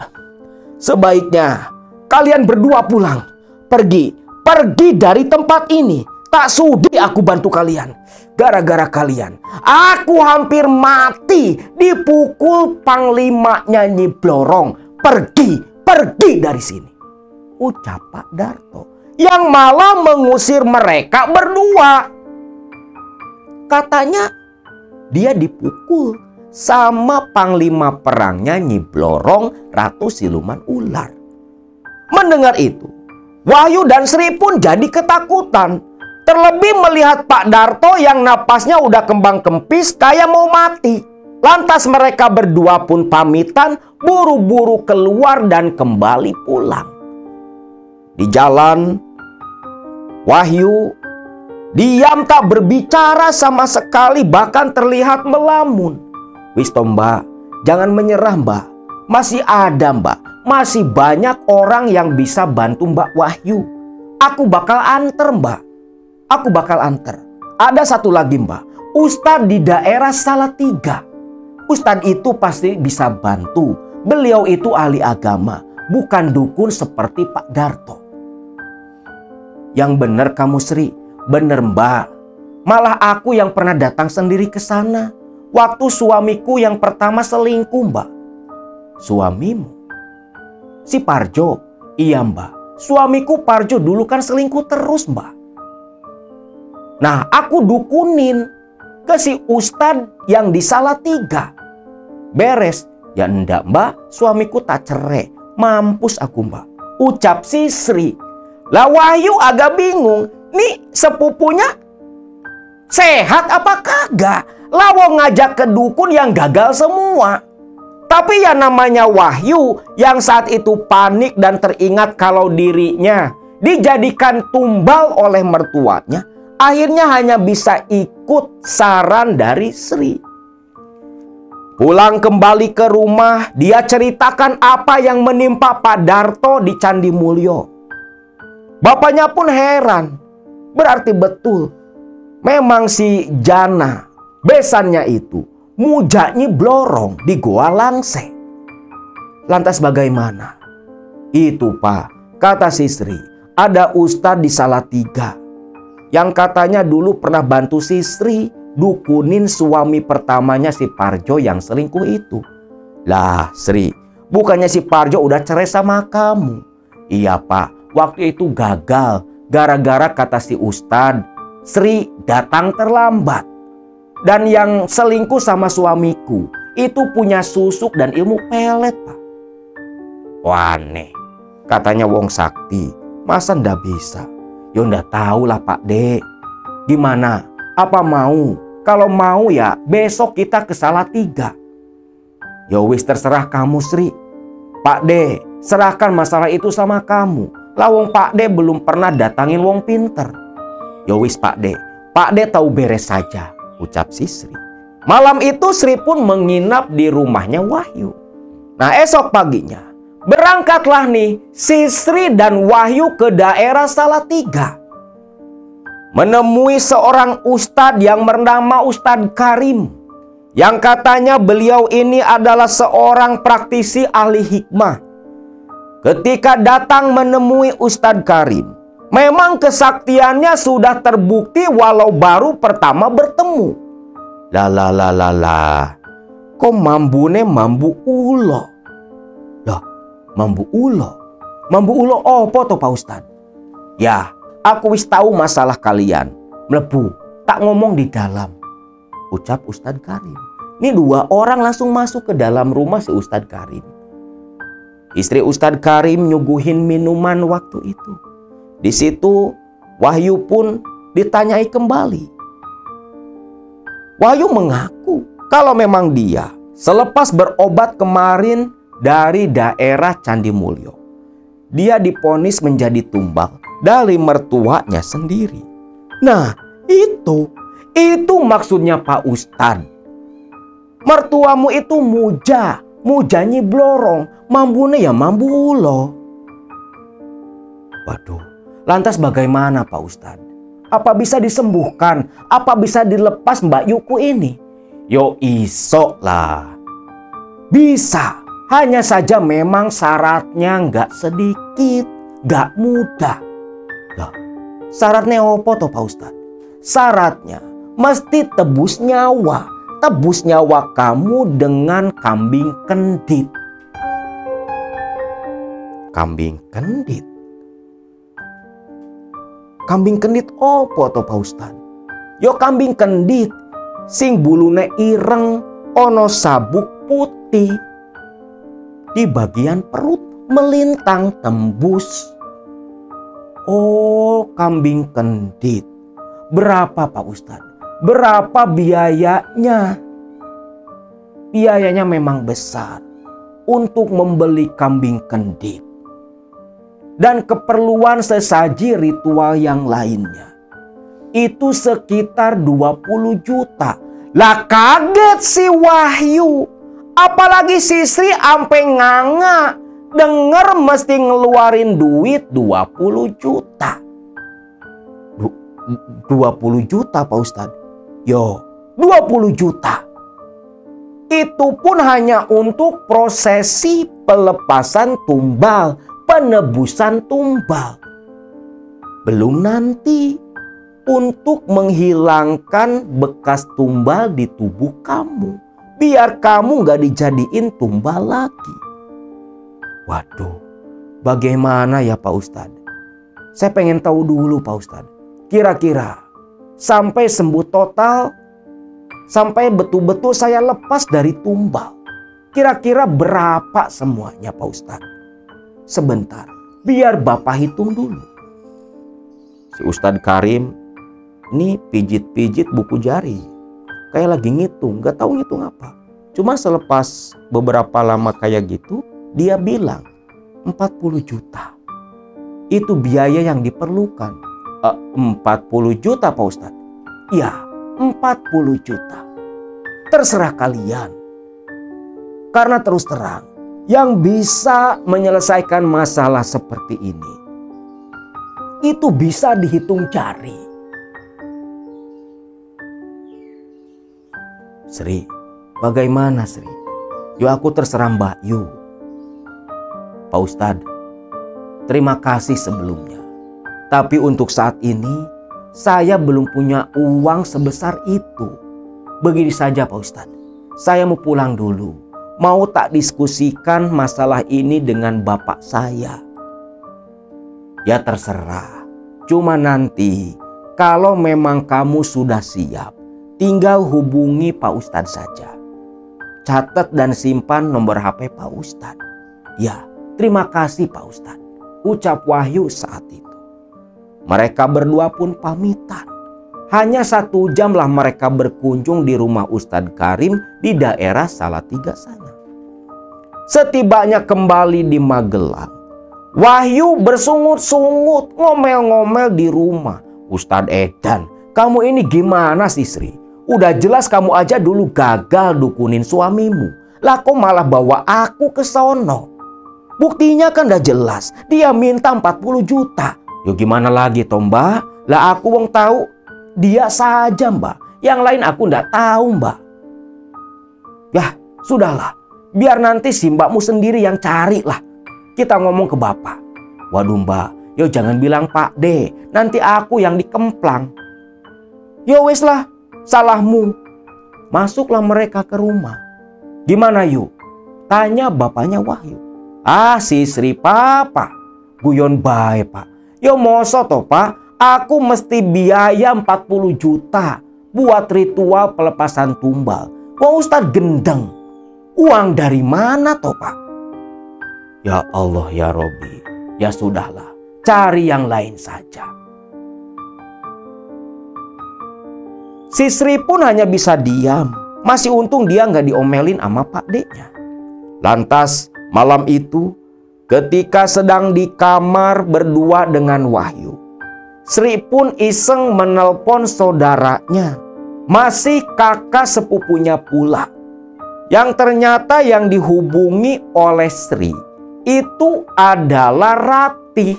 sebaiknya kalian berdua pulang. Pergi dari tempat ini. Tak sudi aku bantu kalian. Gara-gara kalian, aku hampir mati dipukul panglimanya Nyi Blorong. Pergi dari sini, ucap Pak Darto, yang malah mengusir mereka berdua. Katanya dia dipukul sama panglima perangnya Nyi Blorong, Ratu Siluman Ular. Mendengar itu, Wahyu dan Sri pun jadi ketakutan. Terlebih melihat Pak Darto yang napasnya udah kembang kempis kayak mau mati. Lantas mereka berdua pun pamitan, buru-buru keluar dan kembali pulang. Di jalan, Wahyu diam tak berbicara sama sekali, bahkan terlihat melamun. Wis toh Mbak, jangan menyerah Mbak. Masih ada Mbak, masih banyak orang yang bisa bantu Mbak Wahyu. Aku bakal anter Mbak. Aku bakal anter. Ada satu lagi Mbak, Ustadz di daerah Salatiga. Ustadz itu pasti bisa bantu. Beliau itu ahli agama, bukan dukun seperti Pak Darto. Yang bener kamu Sri, bener Mbak. Malah aku yang pernah datang sendiri ke sana waktu suamiku yang pertama selingkuh Mbak. Suamimu? Si Parjo? Iya Mbak, suamiku Parjo dulu kan selingkuh terus Mbak. Nah, aku dukunin ke si Ustadz yang di Salatiga. Beres. Ya enggak Mbak, suamiku tak cerai. Mampus aku Mbak, ucap si Sri. Lah Wahyu agak bingung, nih sepupunya sehat apa kagak? Lawong ngajak ke dukun yang gagal semua. Tapi ya namanya Wahyu yang saat itu panik dan teringat kalau dirinya dijadikan tumbal oleh mertuanya, akhirnya hanya bisa ikut saran dari Sri. Pulang kembali ke rumah, dia ceritakan apa yang menimpa Pak Darto di Candi Mulyo. Bapaknya pun heran. Berarti betul, memang si Jana, besannya itu, muja Nyi Blorong di Goa Langse. Lantas bagaimana? Itu Pak, kata si Sri, ada Ustadz di Salatiga yang katanya dulu pernah bantu si Sri dukunin suami pertamanya si Parjo yang selingkuh itu. Lah Sri, bukannya si Parjo udah cerai sama kamu? Iya Pak, waktu itu gagal gara-gara kata si Ustadz, Sri datang terlambat. Dan yang selingkuh sama suamiku itu punya susuk dan ilmu pelet Pak. Wah aneh, katanya wong sakti, masa ndak bisa? Ya ndak tahu lah Pak De. Gimana? Apa mau? Kalau mau ya besok kita ke Salatiga. Ya wis terserah kamu Sri. Pak De, serahkan masalah itu sama kamu. Lawong Pak De belum pernah datangin wong pinter. Ya wis Pak De tahu beres saja, ucap si Sri. Malam itu Sri pun menginap di rumahnya Wahyu. Nah esok paginya berangkatlah nih si Sri dan Wahyu ke daerah Salatiga. Menemui seorang ustadz yang bernama Ustadz Karim. Yang katanya beliau ini adalah seorang praktisi ahli hikmah. Ketika datang menemui Ustadz Karim, memang kesaktiannya sudah terbukti walau baru pertama bertemu. Lah. Lako mambune mambu ulo. Loh, mambu ulo? Mambu ulo opo to Pak Ustad? Ya, aku wis tahu masalah kalian. Mlebu, tak ngomong di dalam. Ucap Ustadz Karim. Ini 2 orang langsung masuk ke dalam rumah si Ustadz Karim. Istri Ustadz Karim nyuguhin minuman waktu itu. Di situ Wahyu pun ditanyai kembali. Wahyu mengaku kalau memang dia selepas berobat kemarin dari daerah Candi Mulyo, dia diponis menjadi tumbal dari mertuanya sendiri. Nah, itu maksudnya Pak Ustadz. Mertuamu itu mujanyi blorong, mambune ya mambu ulo. Waduh, lantas bagaimana Pak Ustadz? Apa bisa disembuhkan? Apa bisa dilepas Mbak Yuku ini? Yo iso lah. Bisa. Hanya saja memang syaratnya nggak sedikit, nggak mudah. Loh, syaratnya apa toh Pak Ustadz? Syaratnya mesti tebus nyawa. Tebus nyawa kamu dengan kambing kendit. Kambing kendit? Kambing kendit opo to Pak Ustad? Yo kambing kendit sing bulune ireng ono sabuk putih di bagian perut melintang tembus. Oh, kambing kendit. Berapa Pak Ustad? Berapa biayanya? Biayanya memang besar untuk membeli kambing kendit dan keperluan sesaji ritual yang lainnya. Itu sekitar 20 juta. Lah kaget si Wahyu. Apalagi si Sri ampe nganga denger mesti ngeluarin duit 20 juta. 20 juta Pak Ustadz? Yo, 20 juta. Itu pun hanya untuk prosesi pelepasan tumbal, penebusan tumbal. Belum nanti untuk menghilangkan bekas tumbal di tubuh kamu, biar kamu gak dijadiin tumbal lagi. Waduh, bagaimana ya Pak Ustadz? Saya pengen tahu dulu Pak Ustadz. Kira-kira sampai sembuh total, sampai betul-betul saya lepas dari tumbal, kira-kira berapa semuanya Pak Ustadz? Sebentar, biar Bapak hitung dulu. Si Ustadz Karim ini pijit-pijit buku jari, kayak lagi ngitung, gak tahu ngitung apa. Cuma selepas beberapa lama kayak gitu, dia bilang 40 juta. Itu biaya yang diperlukan. 40 juta Pak Ustadz? Iya, 40 juta. Terserah kalian. Karena terus terang, yang bisa menyelesaikan masalah seperti ini, itu bisa dihitung jari. Sri, bagaimana Sri? Yo aku terserah Mbak Yu. Pak Ustadz, terima kasih sebelumnya. Tapi untuk saat ini, saya belum punya uang sebesar itu. Begini saja Pak Ustadz, saya mau pulang dulu. Mau tak diskusikan masalah ini dengan bapak saya? Ya terserah. Cuma nanti kalau memang kamu sudah siap, tinggal hubungi Pak Ustadz saja. Catat dan simpan nomor HP Pak Ustadz. Ya, terima kasih Pak Ustadz, ucap Wahyu saat itu. Mereka berdua pun pamitan. Hanya 1 jam lah mereka berkunjung di rumah Ustadz Karim di daerah Salatiga sana. Setibanya kembali di Magelang, Wahyu bersungut-sungut ngomel-ngomel di rumah. Ustadz Edan, kamu ini gimana sih Sri? Udah jelas kamu aja dulu gagal dukunin suamimu. Lah kok malah bawa aku ke sono? Buktinya kan udah jelas, dia minta 40 juta. Yo gimana lagi toh Mbak? Lah aku wong tahu dia saja Mbak. Yang lain aku ndak tahu Mbak. Yah sudahlah. Biar nanti si mbakmu sendiri yang cari lah. Kita ngomong ke bapak. Waduh Mbak, yo jangan bilang Pak D. Nanti aku yang dikemplang. Yo wes lah, salahmu. Masuklah mereka ke rumah. Gimana yuk? Tanya bapaknya Wahyu. Ah, si Sri papa. Guyon bae pak. Yo moso toh pak, aku mesti biaya 40 juta buat ritual pelepasan tumbal. Wah Ustadz gendeng. Uang dari mana toh pak? Ya Allah ya Robi. Ya sudahlah, cari yang lain saja. Si Sri pun hanya bisa diam. Masih untung dia nggak diomelin sama Pak Deknya. Lantas malam itu ketika sedang di kamar berdua dengan Wahyu, Sri pun iseng menelpon saudaranya, masih kakak sepupunya pula. Yang ternyata yang dihubungi oleh Sri itu adalah Ratih,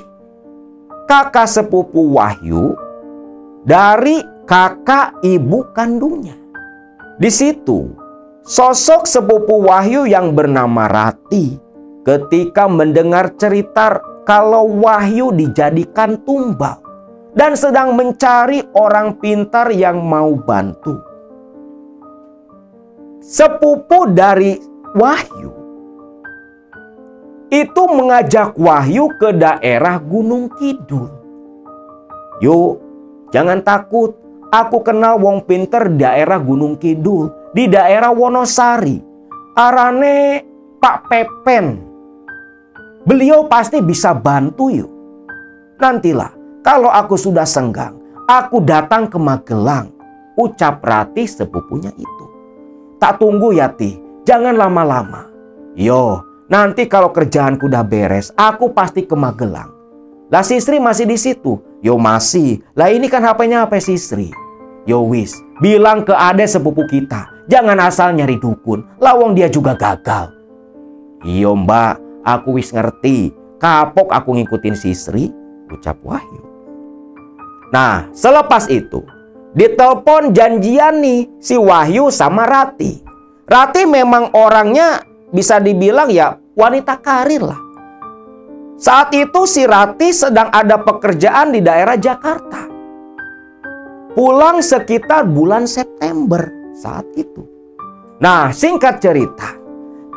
kakak sepupu Wahyu dari kakak ibu kandungnya. Di situ sosok sepupu Wahyu yang bernama Ratih ketika mendengar cerita kalau Wahyu dijadikan tumbal dan sedang mencari orang pintar yang mau bantu. Sepupu dari Wahyu itu mengajak Wahyu ke daerah Gunung Kidul. Yuk, jangan takut. Aku kenal wong pinter daerah Gunung Kidul, di daerah Wonosari. Arane Pak Pepen. Beliau pasti bisa bantu yuk. Nantilah, kalau aku sudah senggang, aku datang ke Magelang. Ucap Ratih sepupunya itu. Tak tunggu ya Tih, jangan lama-lama. Yo, nanti kalau kerjaanku udah beres, aku pasti ke Magelang. Lah si Sri masih di situ. Yo masih. Lah ini kan HP-nya HP si Sri. Yo wis, bilang ke ade sepupu kita, jangan asal nyari dukun, lawang dia juga gagal. Iyo mbak, aku wis ngerti, kapok aku ngikutin si Sri, ucap Wahyu. Nah, selepas itu, ditelepon janjian nih si Wahyu sama Ratih. Ratih memang orangnya bisa dibilang ya wanita karir lah. Saat itu si Ratih sedang ada pekerjaan di daerah Jakarta. Pulang sekitar bulan September saat itu. Nah, singkat cerita,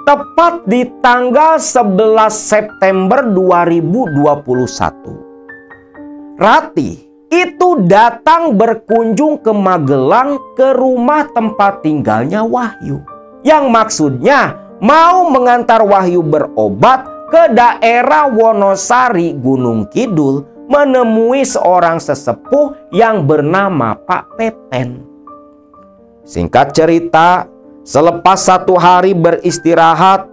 tepat di tanggal 11 September 2021, Ratih itu datang berkunjung ke Magelang ke rumah tempat tinggalnya Wahyu. Yang maksudnya mau mengantar Wahyu berobat ke daerah Wonosari Gunung Kidul, menemui seorang sesepuh yang bernama Pak Pepen. Singkat cerita, selepas 1 hari beristirahat,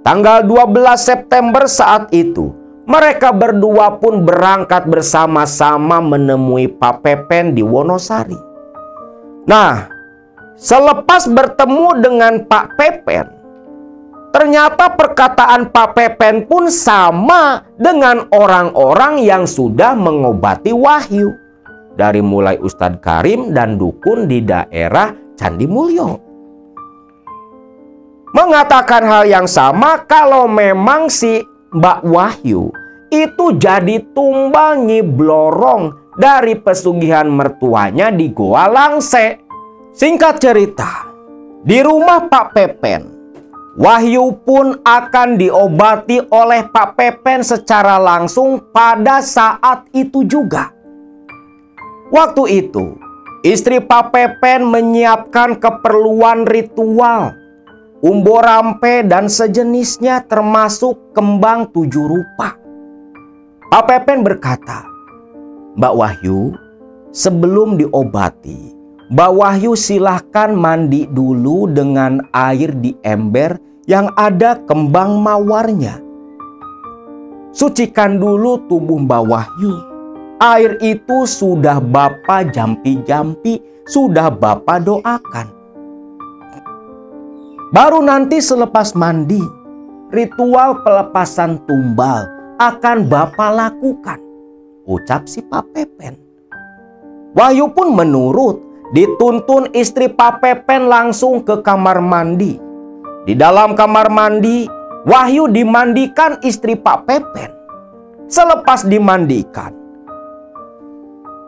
tanggal 12 September saat itu, mereka berdua pun berangkat bersama-sama menemui Pak Pepen di Wonosari. Nah, selepas bertemu dengan Pak Pepen, ternyata perkataan Pak Pepen pun sama dengan orang-orang yang sudah mengobati Wahyu. Dari mulai Ustadz Karim dan dukun di daerah Candi Mulyo. Mengatakan hal yang sama kalau memang si Mbak Wahyu itu jadi tumbal Nyi Blorong dari pesugihan mertuanya di Goa Langse. Singkat cerita, di rumah Pak Pepen, Wahyu pun akan diobati oleh Pak Pepen secara langsung pada saat itu juga. Waktu itu, istri Pak Pepen menyiapkan keperluan ritual, umbo rampe dan sejenisnya termasuk kembang 7 rupa. Pak Pepen berkata, Mbak Wahyu, sebelum diobati, Mbak Wahyu silahkan mandi dulu dengan air di ember yang ada kembang mawarnya. Sucikan dulu tubuh Mbak Wahyu. Air itu sudah Bapak jampi-jampi, sudah Bapak doakan. Baru nanti selepas mandi, ritual pelepasan tumbal akan Bapak lakukan, ucap si Pak Pepen. Wahyu pun menurut. Dituntun istri Pak Pepen langsung ke kamar mandi. Di dalam kamar mandi, Wahyu dimandikan istri Pak Pepen. Selepas dimandikan,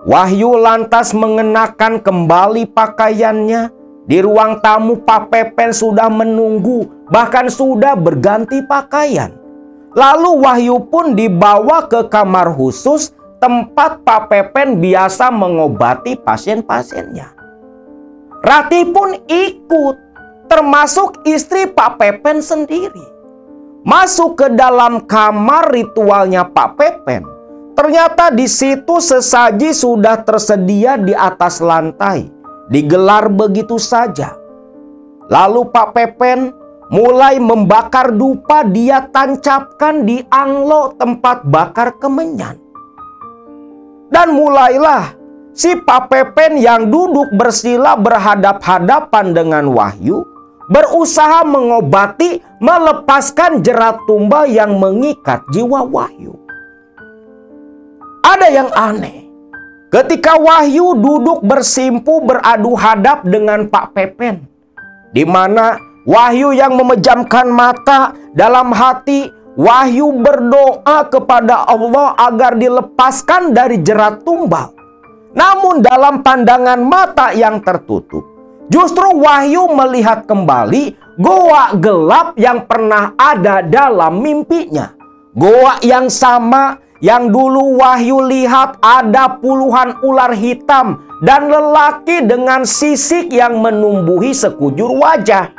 Wahyu lantas mengenakan kembali pakaiannya Di ruang tamu Pak Pepen sudah menunggu, bahkan sudah berganti pakaian. Lalu Wahyu pun dibawa ke kamar khusus tempat Pak Pepen biasa mengobati pasien-pasiennya. Rati pun ikut, termasuk istri Pak Pepen sendiri. Masuk ke dalam kamar ritualnya Pak Pepen. Ternyata di situ sesaji sudah tersedia di atas lantai, digelar begitu saja. Lalu Pak Pepen mulai membakar dupa, dia tancapkan di anglo tempat bakar kemenyan. Dan mulailah si Pak Pepen yang duduk bersila berhadap-hadapan dengan Wahyu, berusaha mengobati, melepaskan jerat tumbal yang mengikat jiwa Wahyu. Ada yang aneh. Ketika Wahyu duduk bersimpu beradu hadap dengan Pak Pepen, di mana Wahyu yang memejamkan mata, dalam hati Wahyu berdoa kepada Allah agar dilepaskan dari jerat tumbal. Namun dalam pandangan mata yang tertutup, justru Wahyu melihat kembali goa gelap yang pernah ada dalam mimpinya. Goa yang sama yang dulu Wahyu lihat ada puluhan ular hitam dan lelaki dengan sisik yang menumbuhi sekujur wajah.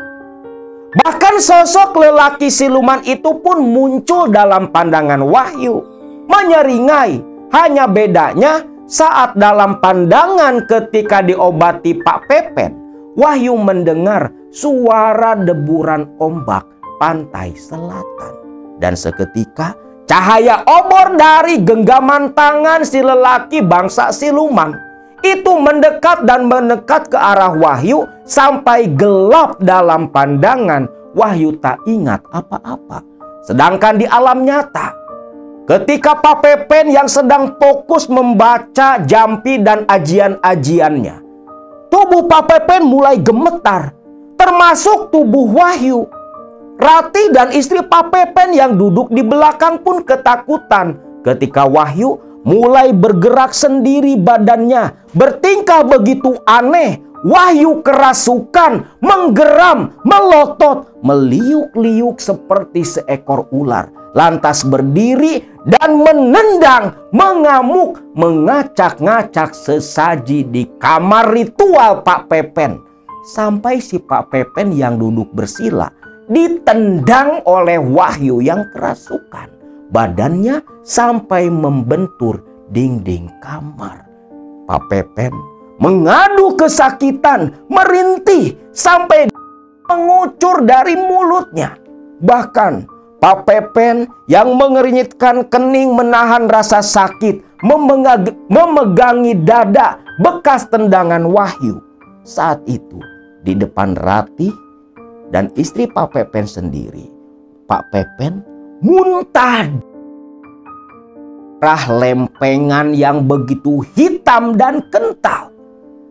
Bahkan sosok lelaki siluman itu pun muncul dalam pandangan Wahyu, menyeringai. Hanya bedanya saat dalam pandangan ketika diobati Pak Pepen, Wahyu mendengar suara deburan ombak pantai selatan. Dan seketika cahaya obor dari genggaman tangan si lelaki bangsa siluman itu mendekat dan mendekat ke arah Wahyu sampai gelap dalam pandangan. Wahyu tak ingat apa-apa. Sedangkan di alam nyata, ketika Pak Pepen yang sedang fokus membaca jampi dan ajian-ajiannya, tubuh Pak Pepen mulai gemetar, termasuk tubuh Wahyu. Rati dan istri Pak Pepen yang duduk di belakang pun ketakutan ketika Wahyu mulai bergerak sendiri badannya, bertingkah begitu aneh. Wahyu kerasukan, menggeram, melotot, meliuk-liuk seperti seekor ular. Lantas berdiri dan menendang, mengamuk, mengacak-ngacak sesaji di kamar ritual Pak Pepen. Sampai si Pak Pepen yang duduk bersila ditendang oleh Wahyu yang kerasukan. Badannya sampai membentur dinding kamar. Pak Pepen mengadu kesakitan, merintih sampai mengucur dari mulutnya. Bahkan Pak Pepen yang mengernyitkan kening menahan rasa sakit, memegangi dada bekas tendangan Wahyu. Saat itu di depan Rati dan istri Pak Pepen sendiri, Pak Pepen muntah darah lempengan yang begitu hitam dan kental.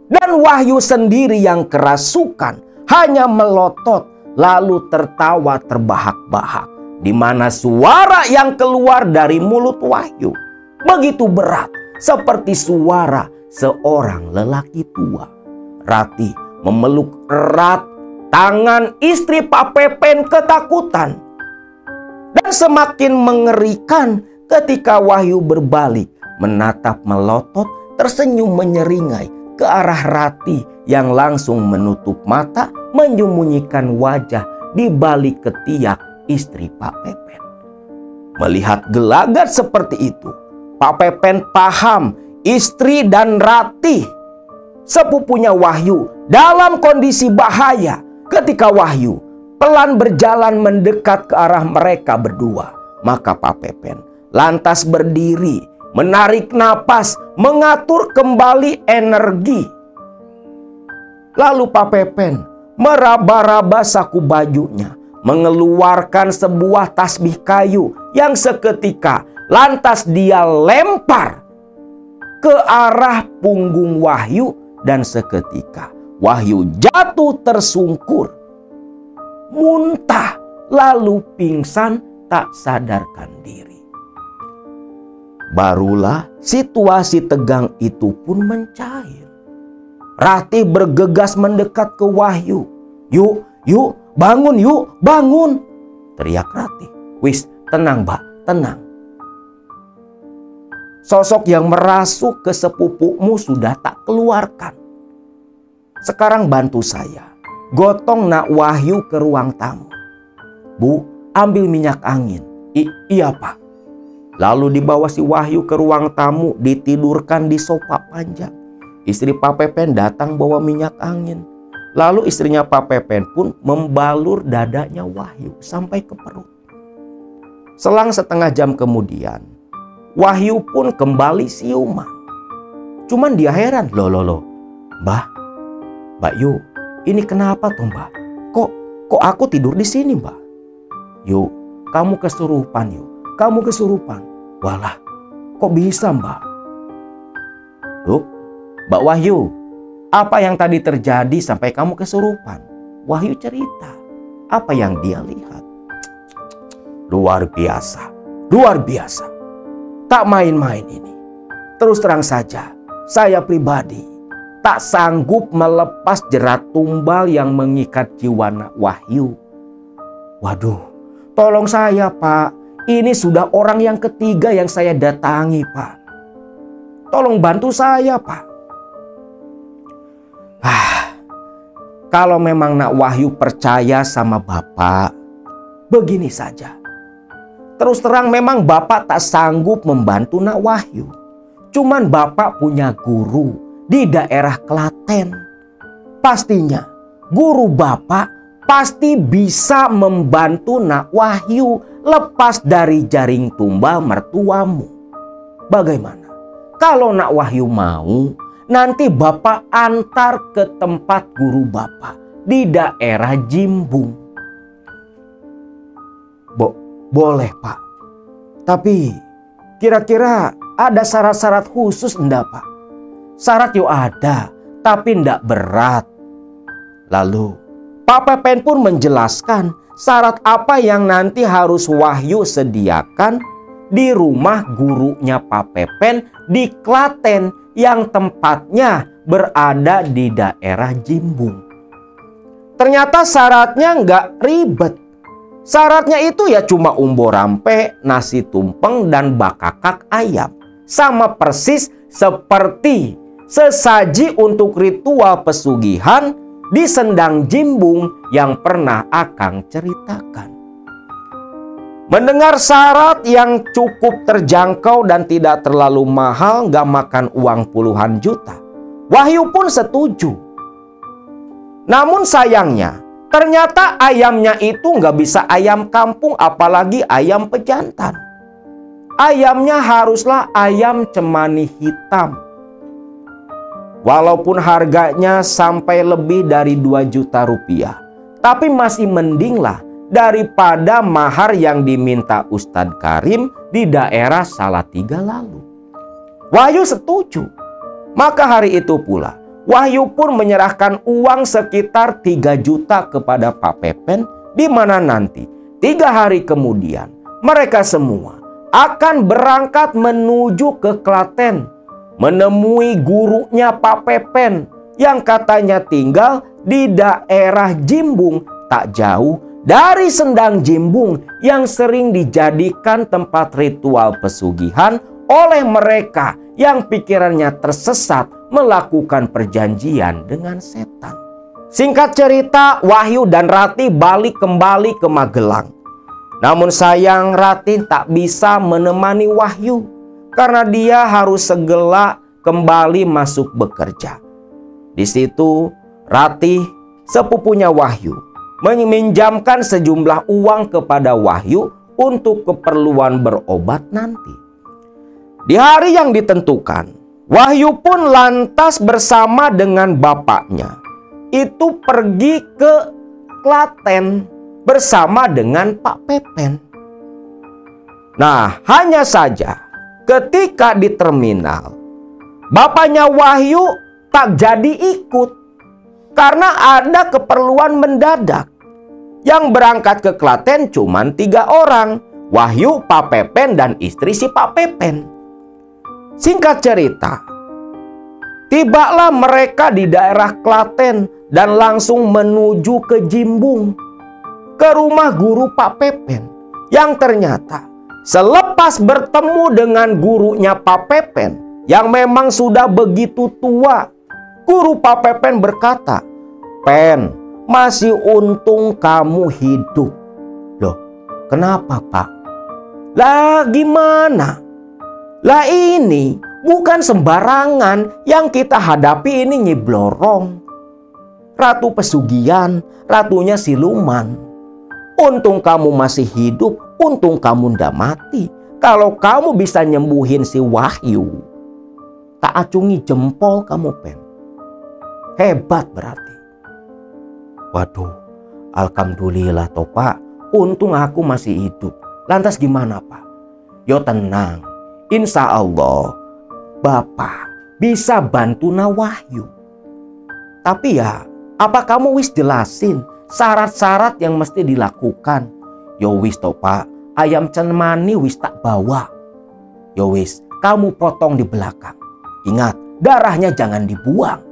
Dan Wahyu sendiri yang kerasukan hanya melotot lalu tertawa terbahak-bahak, di mana suara yang keluar dari mulut Wahyu begitu berat seperti suara seorang lelaki tua. Rati memeluk erat tangan istri Pak Pepen ketakutan. Dan semakin mengerikan ketika Wahyu berbalik menatap melotot, tersenyum menyeringai ke arah Rati yang langsung menutup mata, menyembunyikan wajah di balik ketiak istri Pak Pepen. Melihat gelagat seperti itu, Pak Pepen paham istri dan Rati, sepupunya Wahyu, dalam kondisi bahaya. Ketika Wahyu pelan berjalan mendekat ke arah mereka berdua, maka Pak Pepen lantas berdiri, menarik napas, mengatur kembali energi. Lalu Pak Pepen meraba-raba saku bajunya, mengeluarkan sebuah tasbih kayu yang seketika lantas dia lempar ke arah punggung Wahyu. Dan seketika Wahyu jatuh tersungkur, muntah, lalu pingsan tak sadarkan diri. Barulah situasi tegang itu pun mencair. Ratih bergegas mendekat ke Wahyu. "Yuk, yuk, bangun yuk, bangun!" teriak Ratih. "Wis, tenang Mbak, tenang. Sosok yang merasuk ke sepupumu sudah tak keluarkan. Sekarang bantu saya. Gotong Nak Wahyu ke ruang tamu. Bu, ambil minyak angin." Iya Pak." Lalu dibawa si Wahyu ke ruang tamu, ditidurkan di sofa panjang. Istri Pak Pepen datang bawa minyak angin. Lalu istrinya Pak Pepen pun membalur dadanya Wahyu sampai ke perut. Selang setengah jam kemudian, Wahyu pun kembali siuman. Cuman dia heran, loh, Mbak Yu, ini kenapa tuh Mbak? Kok aku tidur di sini Mbak? Yu, kamu kesurupan Yu, kamu kesurupan. Walah, kok bisa Mbak? Loh, Mbak Wahyu, apa yang tadi terjadi sampai kamu kesurupan? Wahyu cerita apa yang dia lihat. Luar biasa, luar biasa. Tak main-main ini. Terus terang saja, saya pribadi tak sanggup melepas jerat tumbal yang mengikat jiwa Nak Wahyu. Waduh, tolong saya Pak. Ini sudah orang yang ketiga yang saya datangi Pak. Tolong bantu saya Pak. Kalau memang Nak Wahyu percaya sama Bapak, begini saja. Terus terang memang Bapak tak sanggup membantu Nak Wahyu. Cuman Bapak punya guru di daerah Klaten. Pastinya guru Bapak pasti bisa membantu Nak Wahyu lepas dari jaring tumbal mertuamu. Bagaimana? Kalau Nak Wahyu mau, nanti Bapak antar ke tempat guru Bapak di daerah Jimbung. Boleh Pak. Tapi kira-kira ada syarat-syarat khusus enggak Pak? Syarat yuk ada, tapi enggak berat. Lalu Pak Pepen pun menjelaskan syarat apa yang nanti harus Wahyu sediakan di rumah gurunya Pak Pepen di Klaten yang tempatnya berada di daerah Jimbung. Ternyata syaratnya nggak ribet. Syaratnya itu ya cuma umbo rampe, nasi tumpeng, dan bakakak ayam. Sama persis seperti sesaji untuk ritual pesugihan di Sendang Jimbung yang pernah Akang ceritakan. Mendengar syarat yang cukup terjangkau dan tidak terlalu mahal, gak makan uang puluhan juta, Wahyu pun setuju. Namun sayangnya, ternyata ayamnya itu gak bisa ayam kampung, apalagi ayam pejantan. Ayamnya haruslah ayam cemani hitam. Walaupun harganya sampai lebih dari 2 juta rupiah, tapi masih mendinglah daripada mahar yang diminta Ustadz Karim di daerah Salatiga lalu. Wahyu setuju. Maka hari itu pula Wahyu pun menyerahkan uang sekitar 3 juta kepada Pak Pepen, di mana nanti 3 hari kemudian mereka semua akan berangkat menuju ke Klaten menemui gurunya Pak Pepen yang katanya tinggal di daerah Jimbung, tak jauh dari Sendang Jimbung yang sering dijadikan tempat ritual pesugihan oleh mereka yang pikirannya tersesat melakukan perjanjian dengan setan. Singkat cerita, Wahyu dan Ratih balik kembali ke Magelang. Namun sayang, Ratih tak bisa menemani Wahyu karena dia harus segera kembali masuk bekerja. Di situ Ratih, sepupunya Wahyu, meminjamkan sejumlah uang kepada Wahyu untuk keperluan berobat nanti. Di hari yang ditentukan, Wahyu pun lantas bersama dengan bapaknya itu pergi ke Klaten bersama dengan Pak Pepen. Nah, hanya saja ketika di terminal, bapaknya Wahyu tak jadi ikut karena ada keperluan mendadak. Yang berangkat ke Klaten cuma 3 orang, Wahyu, Pak Pepen, dan istri si Pak Pepen. Singkat cerita, Tibalah mereka di daerah Klaten dan langsung menuju ke Jimbung, ke rumah guru Pak Pepen. Yang ternyata selepas bertemu dengan gurunya Pak Pepen yang memang sudah begitu tua, guru Pak Pepen berkata, "Pen, masih untung kamu hidup." Loh, kenapa Pak? Lah gimana? Lah ini bukan sembarangan yang kita hadapi, ini Nyi Blorong, ratu pesugihan, ratunya siluman. Untung kamu masih hidup, untung kamu ndak mati. Kalau kamu bisa nyembuhin si Wahyu, tak acungi jempol kamu, Pen. Hebat berarti. Waduh, alhamdulillah toh Pak, untung aku masih hidup. Lantas gimana Pak? Yo tenang, insya Allah Bapak bisa bantu Wahyu. Tapi ya, apa kamu wis jelasin syarat-syarat yang mesti dilakukan? Yo wis toh Pak, ayam cemani wis tak bawa. Yo wis, kamu potong di belakang. Ingat, darahnya jangan dibuang.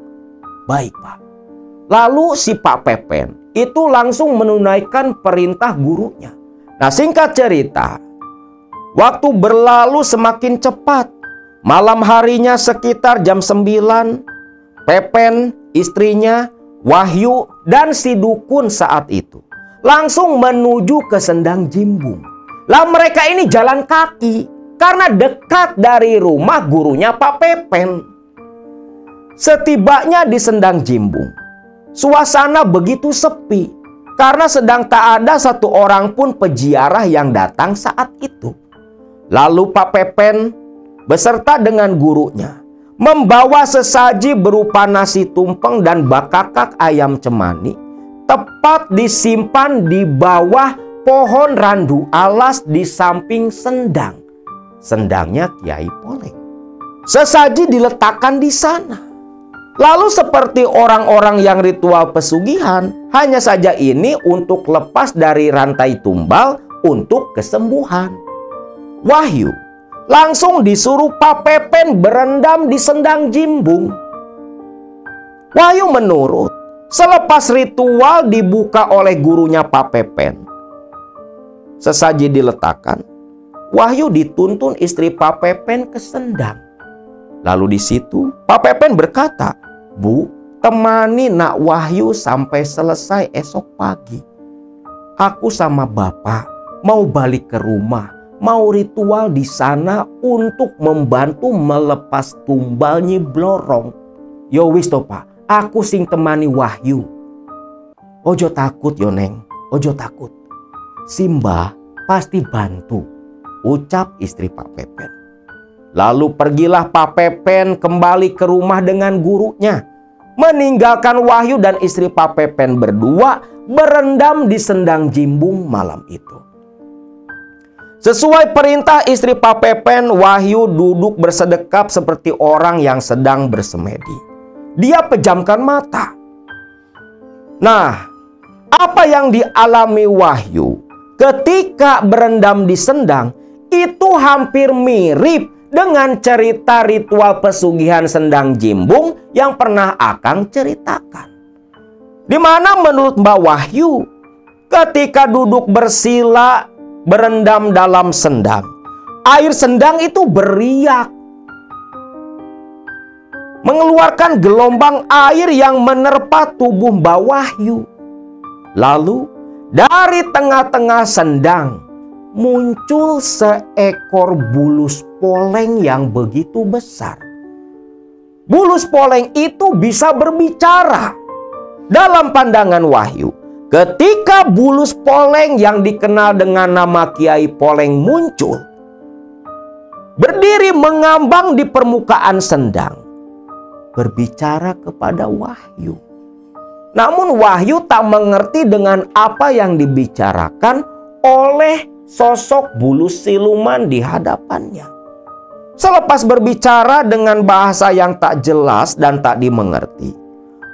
Baik Pak. Lalu si Pak Pepen itu langsung menunaikan perintah gurunya. Nah, singkat cerita, waktu berlalu semakin cepat. Malam harinya sekitar jam 9, Pepen, istrinya, Wahyu, dan si dukun saat itu langsung menuju ke Sendang Jimbung. Lah mereka ini jalan kaki karena dekat dari rumah gurunya Pak Pepen. Setibanya di Sendang Jimbung, suasana begitu sepi karena sedang tak ada satu orang pun peziarah yang datang saat itu. Lalu Pak Pepen beserta dengan gurunya membawa sesaji berupa nasi tumpeng dan bakakak ayam cemani, tepat disimpan di bawah pohon randu alas di samping sendang. Sendangnya Kiai Poleng. Sesaji diletakkan di sana. Lalu seperti orang-orang yang ritual pesugihan, hanya saja ini untuk lepas dari rantai tumbal untuk kesembuhan. Wahyu langsung disuruh Pak Pepen berendam di Sendang Jimbung. Wahyu menurut. Selepas ritual dibuka oleh gurunya Pak Pepen, sesaji diletakkan. Wahyu dituntun istri Pak Pepen ke sendang. Lalu di situ Pak Pepen berkata, "Bu, temani Nak Wahyu sampai selesai esok pagi. Aku sama Bapak mau balik ke rumah, mau ritual di sana untuk membantu melepas tumbal Nyi Blorong." Yo wis toh Pak, aku sing temani Wahyu. Ojo takut yo Neng, ojo takut. Simba pasti bantu, ucap istri Pak Pepen. Lalu pergilah Pak Pepen kembali ke rumah dengan gurunya, meninggalkan Wahyu dan istri Pak Pepen berdua berendam di Sendang Jimbung malam itu. Sesuai perintah istri Pak Pepen, Wahyu duduk bersedekap seperti orang yang sedang bersemedi. Dia pejamkan mata. Nah, apa yang dialami Wahyu ketika berendam di sendang itu hampir mirip dengan cerita ritual pesugihan Sendang Jimbung yang pernah Akang ceritakan. Di mana menurut Mbak Wahyu, ketika duduk bersila berendam dalam sendang, air sendang itu beriak, mengeluarkan gelombang air yang menerpa tubuh Mbak Wahyu. Lalu dari tengah-tengah sendang muncul seekor bulus poleng yang begitu besar. Bulus poleng itu bisa berbicara. Dalam pandangan Wahyu, ketika bulus poleng yang dikenal dengan nama Kiai Poleng muncul, berdiri mengambang di permukaan sendang, berbicara kepada Wahyu. Namun Wahyu tak mengerti dengan apa yang dibicarakan oleh sosok bulus siluman di hadapannya. Selepas berbicara dengan bahasa yang tak jelas dan tak dimengerti,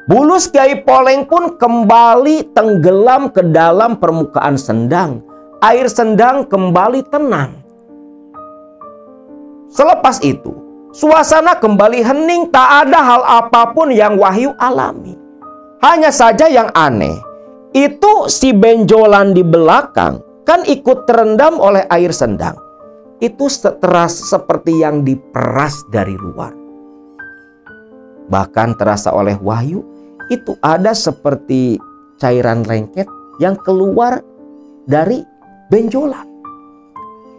bulus Kiai Poleng pun kembali tenggelam ke dalam permukaan sendang. Air sendang kembali tenang. Selepas itu, Suasana kembali hening, tak ada hal apapun yang Wahyu alami. Hanya saja yang aneh, itu si benjolan di belakang kan ikut terendam oleh air sendang. Itu terasa seperti yang diperas dari luar. Bahkan terasa oleh Wahyu, itu ada seperti cairan lengket yang keluar dari benjolan.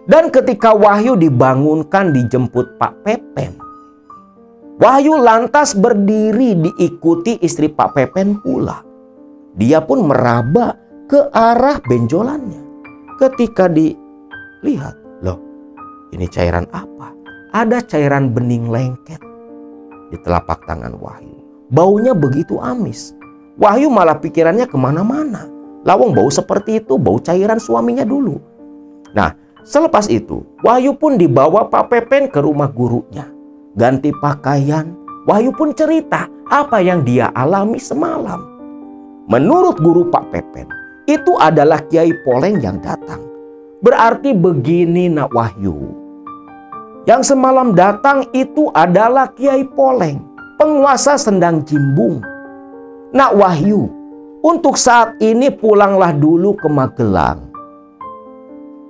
Dan ketika Wahyu dibangunkan, dijemput Pak Pepen, Wahyu lantas berdiri diikuti istri Pak Pepen pula. Dia pun meraba ke arah benjolannya. Ketika dilihat, loh, ini cairan apa? Ada cairan bening lengket di telapak tangan Wahyu. Baunya begitu amis. Wahyu malah pikirannya kemana-mana. Lawang bau seperti itu, bau cairan suaminya dulu. Nah, selepas itu, Wahyu pun dibawa Pak Pepen ke rumah gurunya. Ganti pakaian, Wahyu pun cerita apa yang dia alami semalam. Menurut guru Pak Pepen, itu adalah Kiai Poleng yang datang. Berarti begini Nak Wahyu. Yang semalam datang itu adalah Kiai Poleng, penguasa Sendang Jimbung. Nak Wahyu, untuk saat ini pulanglah dulu ke Magelang.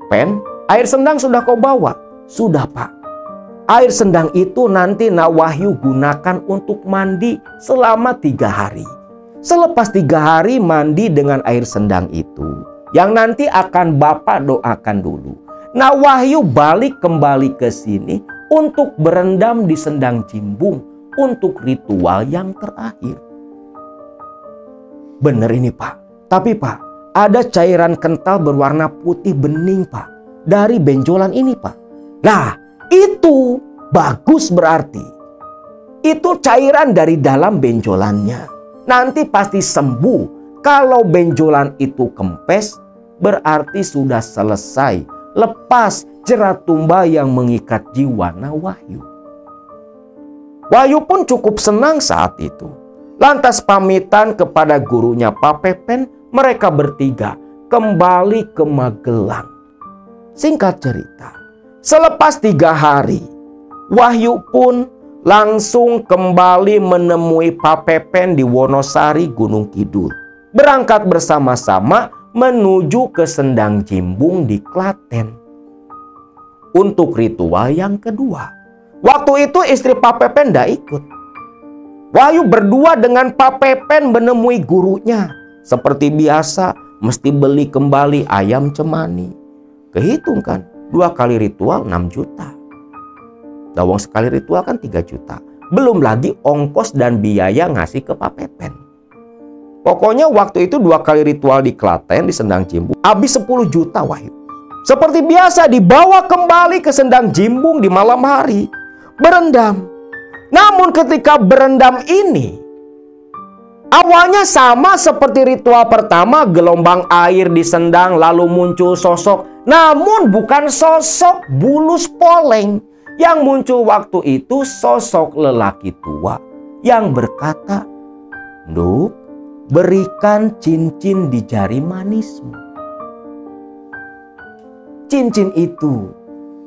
Pen, air sendang sudah kau bawa? Sudah, Pak. Air sendang itu nanti Nak Wahyu gunakan untuk mandi selama 3 hari. Selepas 3 hari mandi dengan air sendang itu, yang nanti akan Bapak doakan dulu. Nak Wahyu balik kembali ke sini untuk berendam di Sendang Jimbung untuk ritual yang terakhir. Benar ini, Pak. Tapi Pak, ada cairan kental berwarna putih bening, Pak, dari benjolan ini, Pak. Nah, itu bagus berarti. Itu cairan dari dalam benjolannya. Nanti pasti sembuh. Kalau benjolan itu kempes, berarti sudah selesai. Lepas jerat tumba yang mengikat jiwa Nak Wahyu. Wahyu pun cukup senang saat itu. Lantas pamitan kepada gurunya Pak Pepen, mereka bertiga kembali ke Magelang. Singkat cerita, selepas 3 hari, Wahyu pun langsung kembali menemui Pak Pepen di Wonosari, Gunung Kidul. Berangkat bersama-sama menuju ke Sendang Jimbung di Klaten untuk ritual yang kedua. Waktu itu istri Pak Pepen tidak ikut. Wahyu berdua dengan Pak Pepen menemui gurunya. Seperti biasa, mesti beli kembali ayam cemani. Kehitung kan, 2 kali ritual 6 juta. Dawang sekali ritual kan 3 juta. Belum lagi ongkos dan biaya ngasih ke Pak Pepen. Pokoknya waktu itu 2 kali ritual di Klaten, di Sendang Jimbung, habis 10 juta Wahyu. Seperti biasa dibawa kembali ke Sendang Jimbung di malam hari. Berendam. Namun ketika berendam ini, awalnya sama seperti ritual pertama, gelombang air di sendang lalu muncul sosok. Namun bukan sosok Bulus Poleng. Yang muncul waktu itu sosok lelaki tua yang berkata, "Nduk, berikan cincin di jari manismu." Cincin itu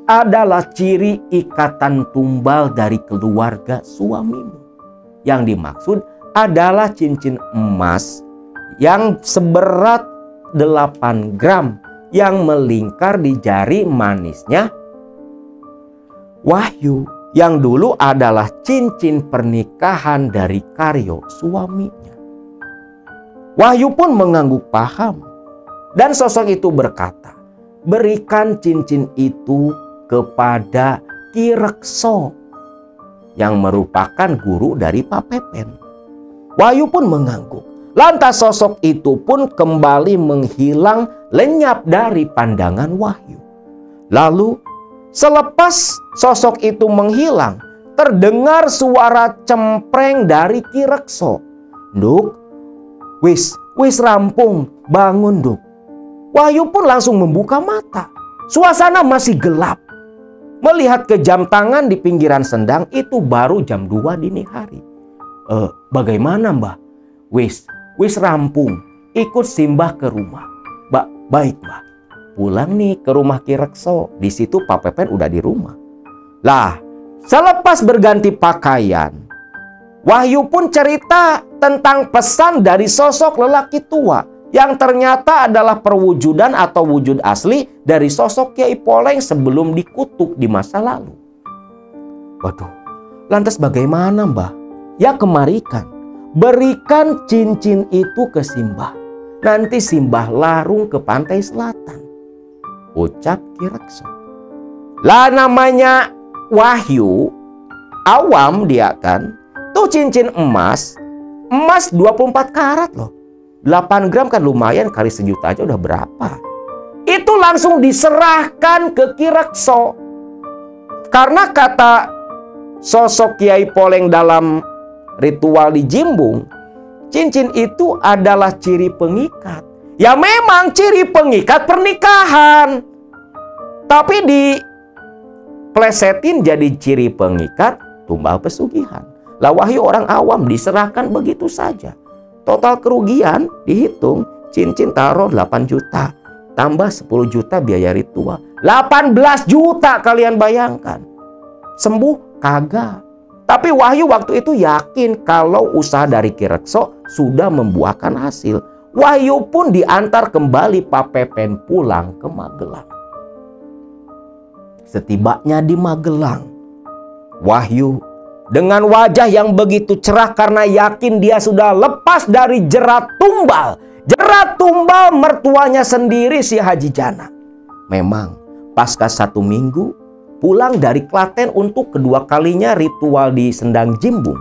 adalah ciri ikatan tumbal dari keluarga suamimu. Yang dimaksud adalah cincin emas yang seberat 8 gram yang melingkar di jari manisnya Wahyu, yang dulu adalah cincin pernikahan dari Karyo suaminya. Wahyu pun mengangguk paham. Dan sosok itu berkata, "Berikan cincin itu kepada Ki Rekso," yang merupakan guru dari Pak Pepen. Wahyu pun mengangguk. Lantas sosok itu pun kembali menghilang lenyap dari pandangan Wahyu. Lalu selepas sosok itu menghilang, terdengar suara cempreng dari Ki Rekso. "Nduk, wis rampung, bangun Nduk." Wahyu pun langsung membuka mata. Suasana masih gelap. Melihat ke jam tangan di pinggiran sendang, itu baru jam 2 dini hari. Bagaimana Mbah?" Wis rampung, ikut Simbah ke rumah." Baik Mbah." Pulang nih ke rumah Ki Rekso. Di situ Pak Pepen udah di rumah. Lah, Selepas berganti pakaian, Wahyu pun cerita tentang pesan dari sosok lelaki tua yang ternyata adalah perwujudan atau wujud asli dari sosok Kyai Poleng sebelum dikutuk di masa lalu. Waduh, lantas bagaimana, Mbah? Ya kemarikan, berikan cincin itu ke Simbah. Nanti Simbah larung ke pantai selatan, ucap Ki Rekso. Lah namanya Wahyu, awam dia kan. Tuh cincin emas 24 karat loh. 8 gram kan lumayan, kali sejuta aja udah berapa. Itu langsung diserahkan ke Ki Rekso. Karena kata sosok Kyai Poleng dalam ritual di Jimbung, cincin itu adalah ciri pengikat. Ya memang ciri pengikat pernikahan. Tapi diplesetin jadi ciri pengikat tumbal pesugihan. Lah Wahyu orang awam diserahkan begitu saja. Total kerugian dihitung, cincin taruh 8 juta. Tambah 10 juta biaya ritual. 18 juta kalian bayangkan. Sembuh kagak. Tapi Wahyu waktu itu yakin kalau usaha dari Ki Rekso sudah membuahkan hasil. Wahyu pun diantar kembali Pak Pepen pulang ke Magelang. Setibanya di Magelang, Wahyu dengan wajah yang begitu cerah karena yakin dia sudah lepas dari jerat tumbal. Jerat tumbal mertuanya sendiri si Haji Jana. Memang pasca 1 minggu pulang dari Klaten untuk kedua kalinya ritual di Sendang Jimbung,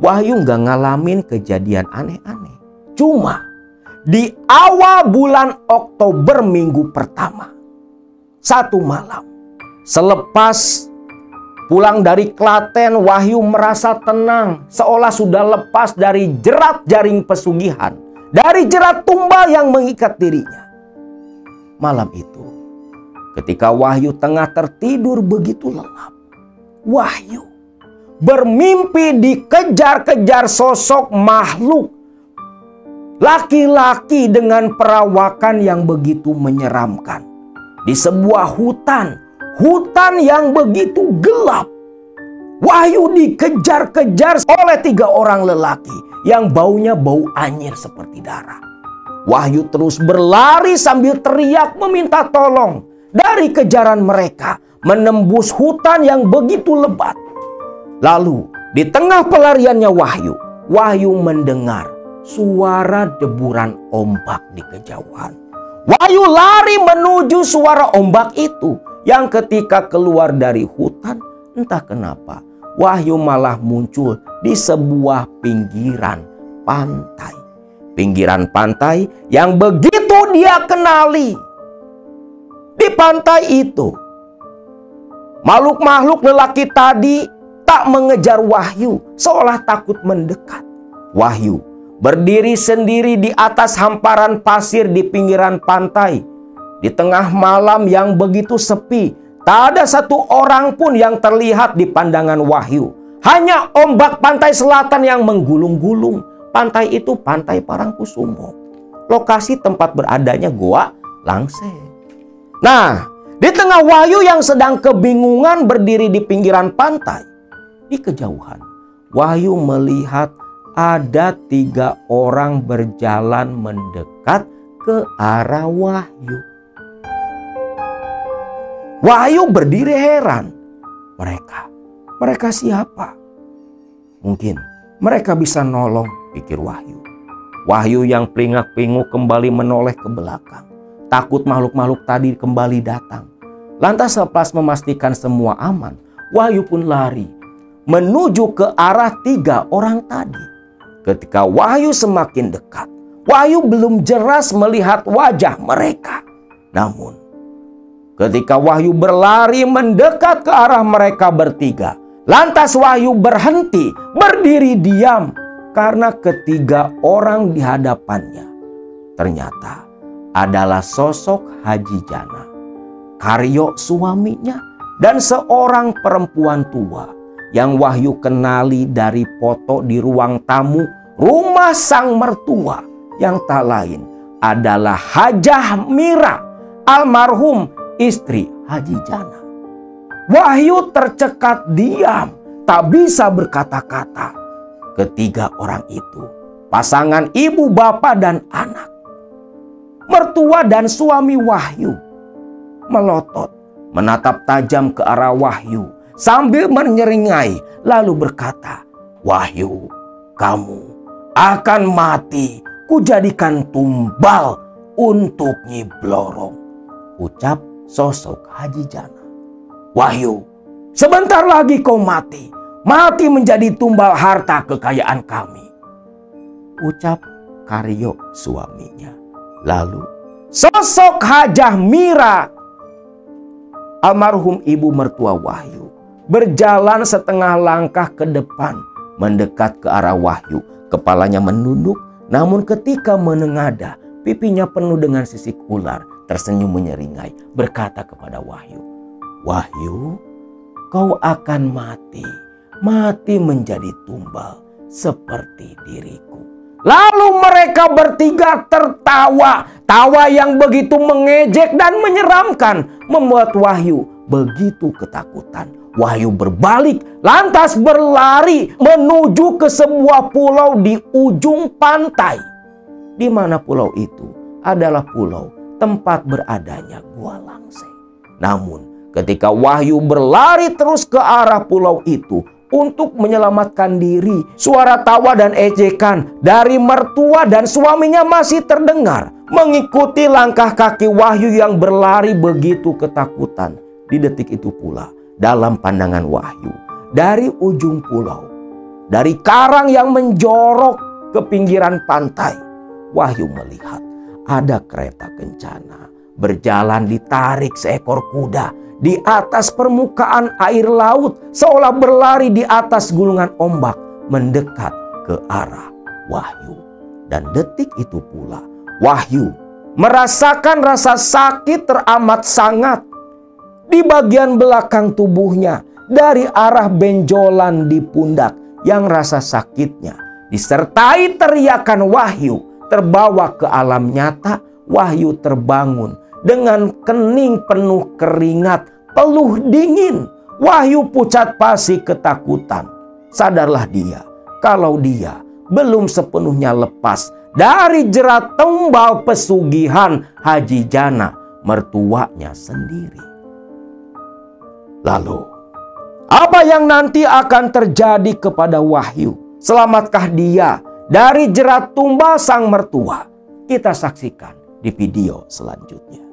Wahyu nggak ngalamin kejadian aneh-aneh. Cuma di awal bulan Oktober minggu pertama, satu malam selepas pulang dari Klaten, Wahyu merasa tenang, seolah sudah lepas dari jerat jaring pesugihan, dari jerat tumbal yang mengikat dirinya. Malam itu, ketika Wahyu tengah tertidur begitu lelap, Wahyu bermimpi dikejar-kejar sosok makhluk laki-laki dengan perawakan yang begitu menyeramkan di sebuah hutan yang begitu gelap. Wahyu dikejar-kejar oleh 3 orang lelaki yang baunya bau anyir seperti darah. Wahyu terus berlari sambil teriak meminta tolong dari kejaran mereka, menembus hutan yang begitu lebat. Lalu di tengah pelariannya Wahyu mendengar suara deburan ombak di kejauhan. Wahyu lari menuju suara ombak itu. Yang ketika keluar dari hutan, entah kenapa Wahyu malah muncul di sebuah pinggiran pantai. Pinggiran pantai yang begitu dia kenali. Di pantai itu, makhluk-makhluk lelaki tadi tak mengejar Wahyu, seolah takut mendekat. Wahyu berdiri sendiri di atas hamparan pasir di pinggiran pantai. Di tengah malam yang begitu sepi, tak ada satu orang pun yang terlihat di pandangan Wahyu. Hanya ombak pantai selatan yang menggulung-gulung. Pantai itu Pantai Parangkusumo. Lokasi tempat beradanya Goa Langse. Nah, di tengah Wahyu yang sedang kebingungan berdiri di pinggiran pantai, di kejauhan, Wahyu melihat ada 3 orang berjalan mendekat ke arah Wahyu. Wahyu berdiri heran. Mereka siapa? Mungkin mereka bisa nolong, pikir Wahyu. Wahyu yang pelingak-pinguk kembali menoleh ke belakang. Takut makhluk-makhluk tadi kembali datang. Lantas selepas memastikan semua aman, Wahyu pun lari menuju ke arah 3 orang tadi. Ketika Wahyu semakin dekat, Wahyu belum jelas melihat wajah mereka. Namun ketika Wahyu berlari mendekat ke arah mereka bertiga, lantas Wahyu berhenti, berdiri diam karena ketiga orang di hadapannya ternyata adalah sosok Haji Jana, Karyo suaminya, dan seorang perempuan tua yang Wahyu kenali dari foto di ruang tamu rumah sang mertua yang tak lain adalah Hajah Mira, almarhum istri Haji Jana. Wahyu tercekat diam, tak bisa berkata-kata. Ketiga orang itu, pasangan ibu, bapak, dan anak, mertua dan suami Wahyu, melotot, menatap tajam ke arah Wahyu sambil menyeringai, lalu berkata, "Wahyu, kamu akan mati, kujadikan tumbal untuk Nyi Blorong," ucap sosok Haji Jana. "Wahyu, sebentar lagi kau mati. Mati menjadi tumbal harta kekayaan kami," ucap Karyo suaminya. Lalu sosok Hajah Mira, almarhum ibu mertua Wahyu, berjalan setengah langkah ke depan, mendekat ke arah Wahyu. Kepalanya menunduk, namun ketika menengadah, pipinya penuh dengan sisik ular, tersenyum menyeringai, berkata kepada Wahyu, "Wahyu, kau akan mati. Mati menjadi tumbal seperti diriku." Lalu mereka bertiga tertawa. Tawa yang begitu mengejek dan menyeramkan membuat Wahyu begitu ketakutan. Wahyu berbalik, lantas berlari menuju ke sebuah pulau di ujung pantai. Di mana pulau itu adalah pulau tempat beradanya Gua Langse. Namun ketika Wahyu berlari terus ke arah pulau itu untuk menyelamatkan diri, suara tawa dan ejekan dari mertua dan suaminya masih terdengar mengikuti langkah kaki Wahyu yang berlari begitu ketakutan. Di detik itu pula, dalam pandangan Wahyu, dari ujung pulau, dari karang yang menjorok ke pinggiran pantai, Wahyu melihat ada kereta kencana berjalan ditarik seekor kuda di atas permukaan air laut, seolah berlari di atas gulungan ombak mendekat ke arah Wahyu. Dan detik itu pula Wahyu merasakan rasa sakit teramat sangat di bagian belakang tubuhnya, dari arah benjolan di pundak yang rasa sakitnya disertai teriakan Wahyu terbawa ke alam nyata. Wahyu terbangun dengan kening penuh keringat, peluh dingin. Wahyu pucat pasi ketakutan. Sadarlah dia kalau dia belum sepenuhnya lepas dari jerat tumbal pesugihan Haji Jana, mertuanya sendiri. Lalu, apa yang nanti akan terjadi kepada Wahyu? Selamatkah dia dari jerat tumbal sang mertua? Kita saksikan di video selanjutnya.